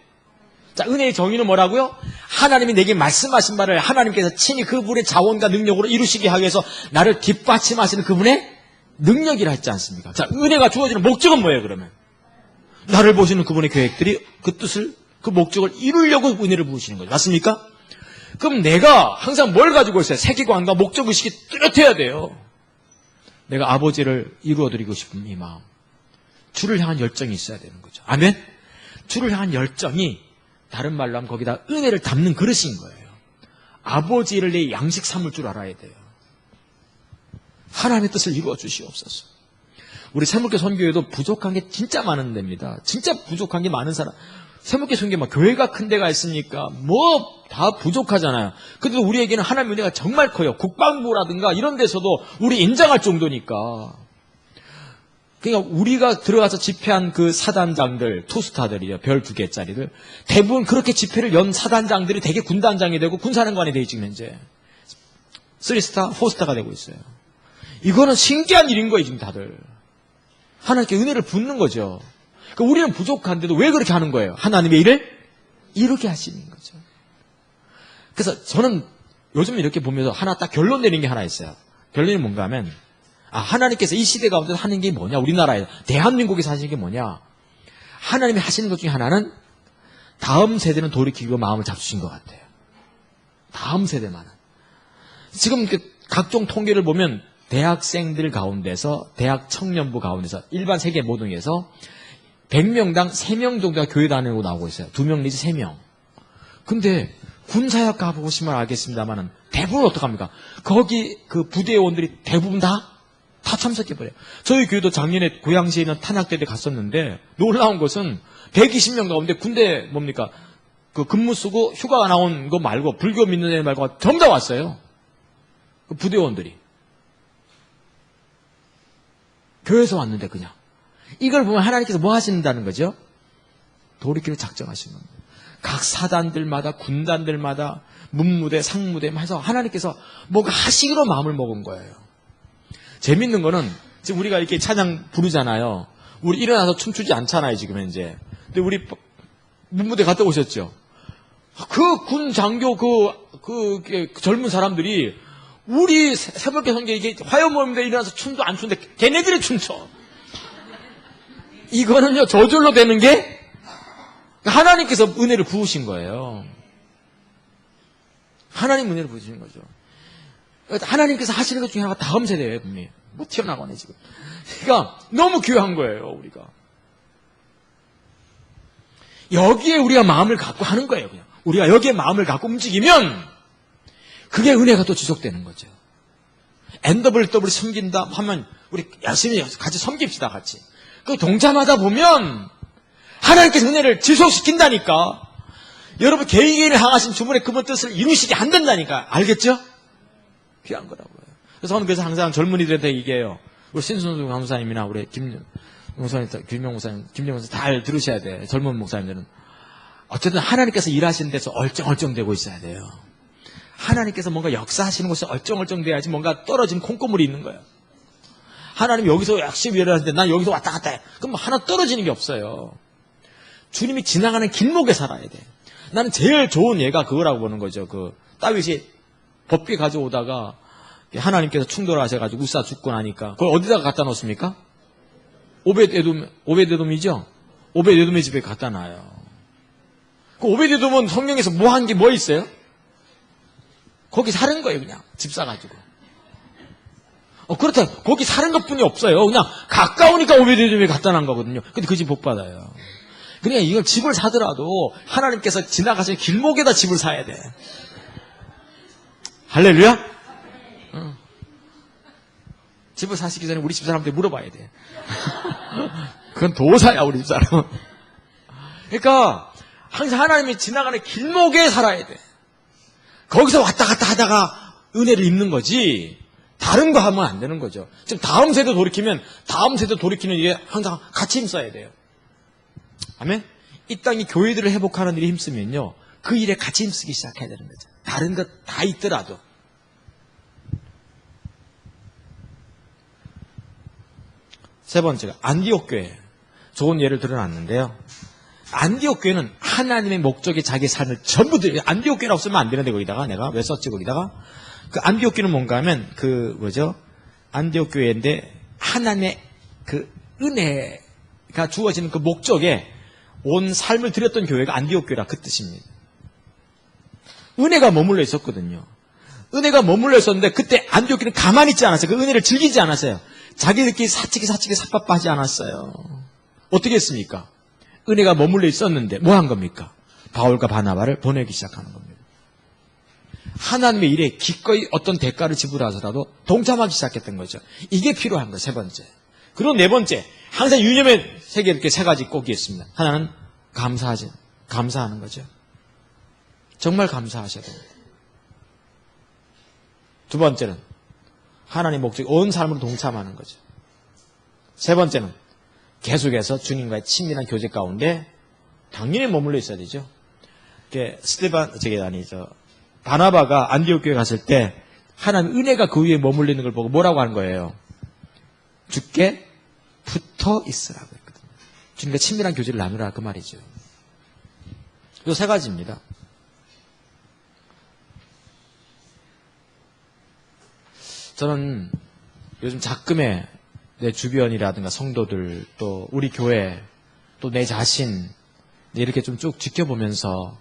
자, 은혜의 정의는 뭐라고요? 하나님이 내게 말씀하신 바를 하나님께서 친히 그분의 자원과 능력으로 이루시게 하기 위해서 나를 뒷받침하시는 그분의 능력이라 했지 않습니까? 자, 은혜가 주어지는 목적은 뭐예요, 그러면? 나를 보시는 그분의 계획들이 그 뜻을, 그 목적을 이루려고 은혜를 부으시는 거죠. 맞습니까? 그럼 내가 항상 뭘 가지고 있어요? 세계관과 목적의식이 뚜렷해야 돼요. 내가 아버지를 이루어드리고 싶은 이 마음. 주를 향한 열정이 있어야 되는 거죠. 아멘? 주를 향한 열정이 다른 말로 하면 거기다 은혜를 담는 그릇인 거예요. 아버지를 내 양식 삼을 줄 알아야 돼요. 하나님의 뜻을 이루어 주시옵소서. 우리 새목교 선교회도 부족한 게 진짜 많은 데입니다. 진짜 부족한 게 많은 사람. 새목교 선교회 막 교회가 큰 데가 있으니까 뭐 다 부족하잖아요. 그래도 우리에게는 하나님의 은혜가 정말 커요. 국방부라든가 이런 데서도 우리 인정할 정도니까. 그러니까 우리가 들어가서 집회한 그 사단장들, 투스타들이요. 별 2개짜리들. 대부분 그렇게 집회를 연 사단장들이 되게 군단장이 되고 군사령관이 되어 지금 현재. 3스타, 4스타가 되고 있어요. 이거는 신기한 일인 거예요, 지금 다들. 하나님께 은혜를 붓는 거죠. 그러니까 우리는 부족한데도 왜 그렇게 하는 거예요? 하나님의 일을 이루게 하시는 거죠. 그래서 저는 요즘 이렇게 보면서 하나 딱 결론 내린 게 하나 있어요. 결론이 뭔가 하면, 하나님께서 이 시대 가운데 하는 게 뭐냐? 우리나라에, 대한민국에서 하시는 게 뭐냐? 하나님이 하시는 것 중에 하나는 다음 세대는 돌이키고 마음을 잡수신 것 같아요. 다음 세대만은. 지금 각종 통계를 보면 대학생들 가운데서, 대학 청년부 가운데서, 일반 세계 모동에서 100명당 3명 정도가 교회 다니고 나오고 있어요. 2명 내지 3명. 근데 군사역 가보시면 알겠습니다만은 대부분 어떡합니까? 거기 그 부대원들이 대부분 다 참석해버려요. 저희 교회도 작년에 고양시에 있는 탄학대대 갔었는데 놀라운 것은 120명 가운데 군대 뭡니까? 그 근무 쓰고 휴가가 나온 거 말고 불교 믿는 애 말고 전부 다 왔어요. 그 부대원들이. 교회에서 왔는데 그냥. 이걸 보면 하나님께서 뭐 하신다는 거죠? 돌이키를 작정하시는 겁니다. 각 사단들마다 군단들마다 문무대 상무대 해서 하나님께서 뭔가 하시기로 마음을 먹은 거예요. 재밌는 거는 지금 우리가 이렇게 찬양 부르잖아요. 우리 일어나서 춤추지 않잖아요, 지금 현재. 근데 우리 문무대 갔다 오셨죠? 그 군 장교 그 젊은 사람들이 우리 새벽에 성경 이게 화요 모임에 일어나서 춤도 안 추는데 걔네들이 춤춰. 이거는요 저절로 되는 게 하나님께서 은혜를 부으신 거예요. 하나님 은혜를 부으시는 거죠. 하나님께서 하시는 것 중에 하나가 다음 세대예요, 분명히. 뭐 튀어나가네 지금. 그러니까 너무 귀한 거예요, 우리가. 여기에 우리가 마음을 갖고 하는 거예요, 그냥. 우리가 여기에 마음을 갖고 움직이면 그게 은혜가 또 지속되는 거죠. NWW 섬긴다 하면 우리 열심히 같이 섬깁시다, 같이. 그 동참하다 보면 하나님께서 은혜를 지속시킨다니까. 여러분 개인을 향하신 주문의 그분 뜻을 이루시게 한다니까. 알겠죠? 귀한 거라고요. 그래서 저는 항상 젊은이들한테 얘기해요. 우리 신순수 강사님이나 우리 김명 목사님 다 들으셔야 돼. 젊은 목사님들은. 어쨌든 하나님께서 일하시는 데서 얼쩡얼쩡되고 있어야 돼요. 하나님께서 뭔가 역사하시는 곳에 얼쩡얼쩡돼야지 뭔가 떨어진 콩고물이 있는 거예요. 하나님 여기서 열심히 일하는데 난 여기서 왔다 갔다 해. 그럼 하나 떨어지는 게 없어요. 주님이 지나가는 길목에 살아야 돼. 나는 제일 좋은 예가 그거라고 보는 거죠. 그 다윗이 법궤 가져오다가 하나님께서 충돌하셔가지고 우사 죽고 나니까 그걸 어디다가 갖다 놓습니까? 오벳에돔이죠? 오벳에돔의 집에 갖다 놔요. 그 오벳에돔은 성경에서 뭐 한 게 뭐 있어요? 거기 사는 거예요, 그냥. 집 사가지고. 그렇다. 거기 사는 것 뿐이 없어요. 그냥 가까우니까 오벳에돔에 갖다 놓은 거거든요. 근데 그 집 복 받아요. 그러니까 이걸 집을 사더라도 하나님께서 지나가시는 길목에다 집을 사야 돼. 할렐루야? 집을 사시기 전에 우리 집사람한테 물어봐야 돼. 그건 도사야, 우리 집사람은. 그러니까 항상 하나님이 지나가는 길목에 살아야 돼. 거기서 왔다 갔다 하다가 은혜를 입는 거지 다른 거 하면 안 되는 거죠. 지금 다음 세대 돌이키면 다음 세대 돌이키는 일에 항상 같이 힘써야 돼요. 아멘? 이 땅이 교회들을 회복하는 일에 힘쓰면요, 그 일에 같이 힘쓰기 시작해야 되는 거죠. 다른 것 다 있더라도. 세 번째가 안디옥 교회. 좋은 예를 들어놨는데요. 안디옥 교회는 하나님의 목적에 자기 삶을 전부 들여. 안디옥 교회라고 쓰면 안 되는데 거기다가 내가 왜 썼지 거기다가. 그 안디옥 교회는 뭔가 하면 안디옥 교회인데 하나님의 그 은혜가 주어지는 그 목적에 온 삶을 들였던 교회가 안디옥 교회라 그 뜻입니다. 은혜가 머물러 있었거든요. 은혜가 머물러 있었는데 그때 안디옥 교회는 가만히 있지 않았어요. 그 은혜를 즐기지 않았어요. 자기들끼리 사치기 삽바빠하지 않았어요. 어떻게 했습니까? 은혜가 머물러 있었는데 뭐 한 겁니까? 바울과 바나바를 보내기 시작하는 겁니다. 하나님의 일에 기꺼이 어떤 대가를 지불하더라도 동참하기 시작했던 거죠. 이게 필요한 거예요. 세 번째. 그리고 네 번째, 항상 유념의 세계 이렇게 세 가지 꼭이 있습니다. 하나는 감사하는 거죠. 정말 감사하셔야 됩니다. 두 번째는 하나님의 목적, 온 삶으로 동참하는 거죠. 세 번째는 계속해서 주님과의 친밀한 교제 가운데 당연히 머물러 있어야 되죠. 바나바가 안디옥 교회 갔을 때 하나님 은혜가 그 위에 머물리는 걸 보고 뭐라고 하는 거예요? 주께 붙어 있으라고 했거든요. 주님과 친밀한 교제를 나누라 그 말이죠. 이 세 가지입니다. 저는 요즘 자금에 내 주변이라든가 성도들 또 우리 교회 또 내 자신 이렇게 좀 쭉 지켜보면서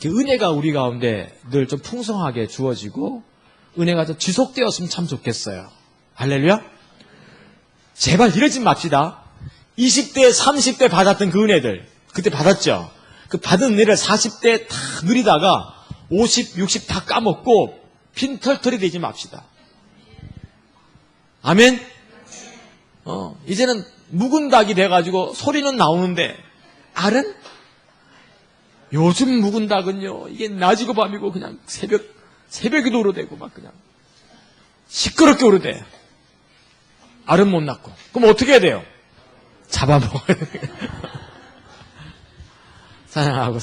은혜가 우리 가운데 늘 좀 풍성하게 주어지고 은혜가 좀 지속되었으면 참 좋겠어요. 할렐루야? 제발 이러지 맙시다. 20대, 30대 받았던 그 은혜들 그때 받았죠? 그 받은 은혜를 40대 다 누리다가 50, 60 다 까먹고 빈털털이 되지 맙시다. 아멘? 이제는 묵은 닭이 돼가지고 소리는 나오는데 알은? 요즘 묵은 닭은요, 이게 낮이고 밤이고 그냥 새벽에도 오르대고 막 그냥 시끄럽게 오르대. 알은 못 낳고. 그럼 어떻게 해야 돼요? 잡아먹어야 돼요. 사냥하고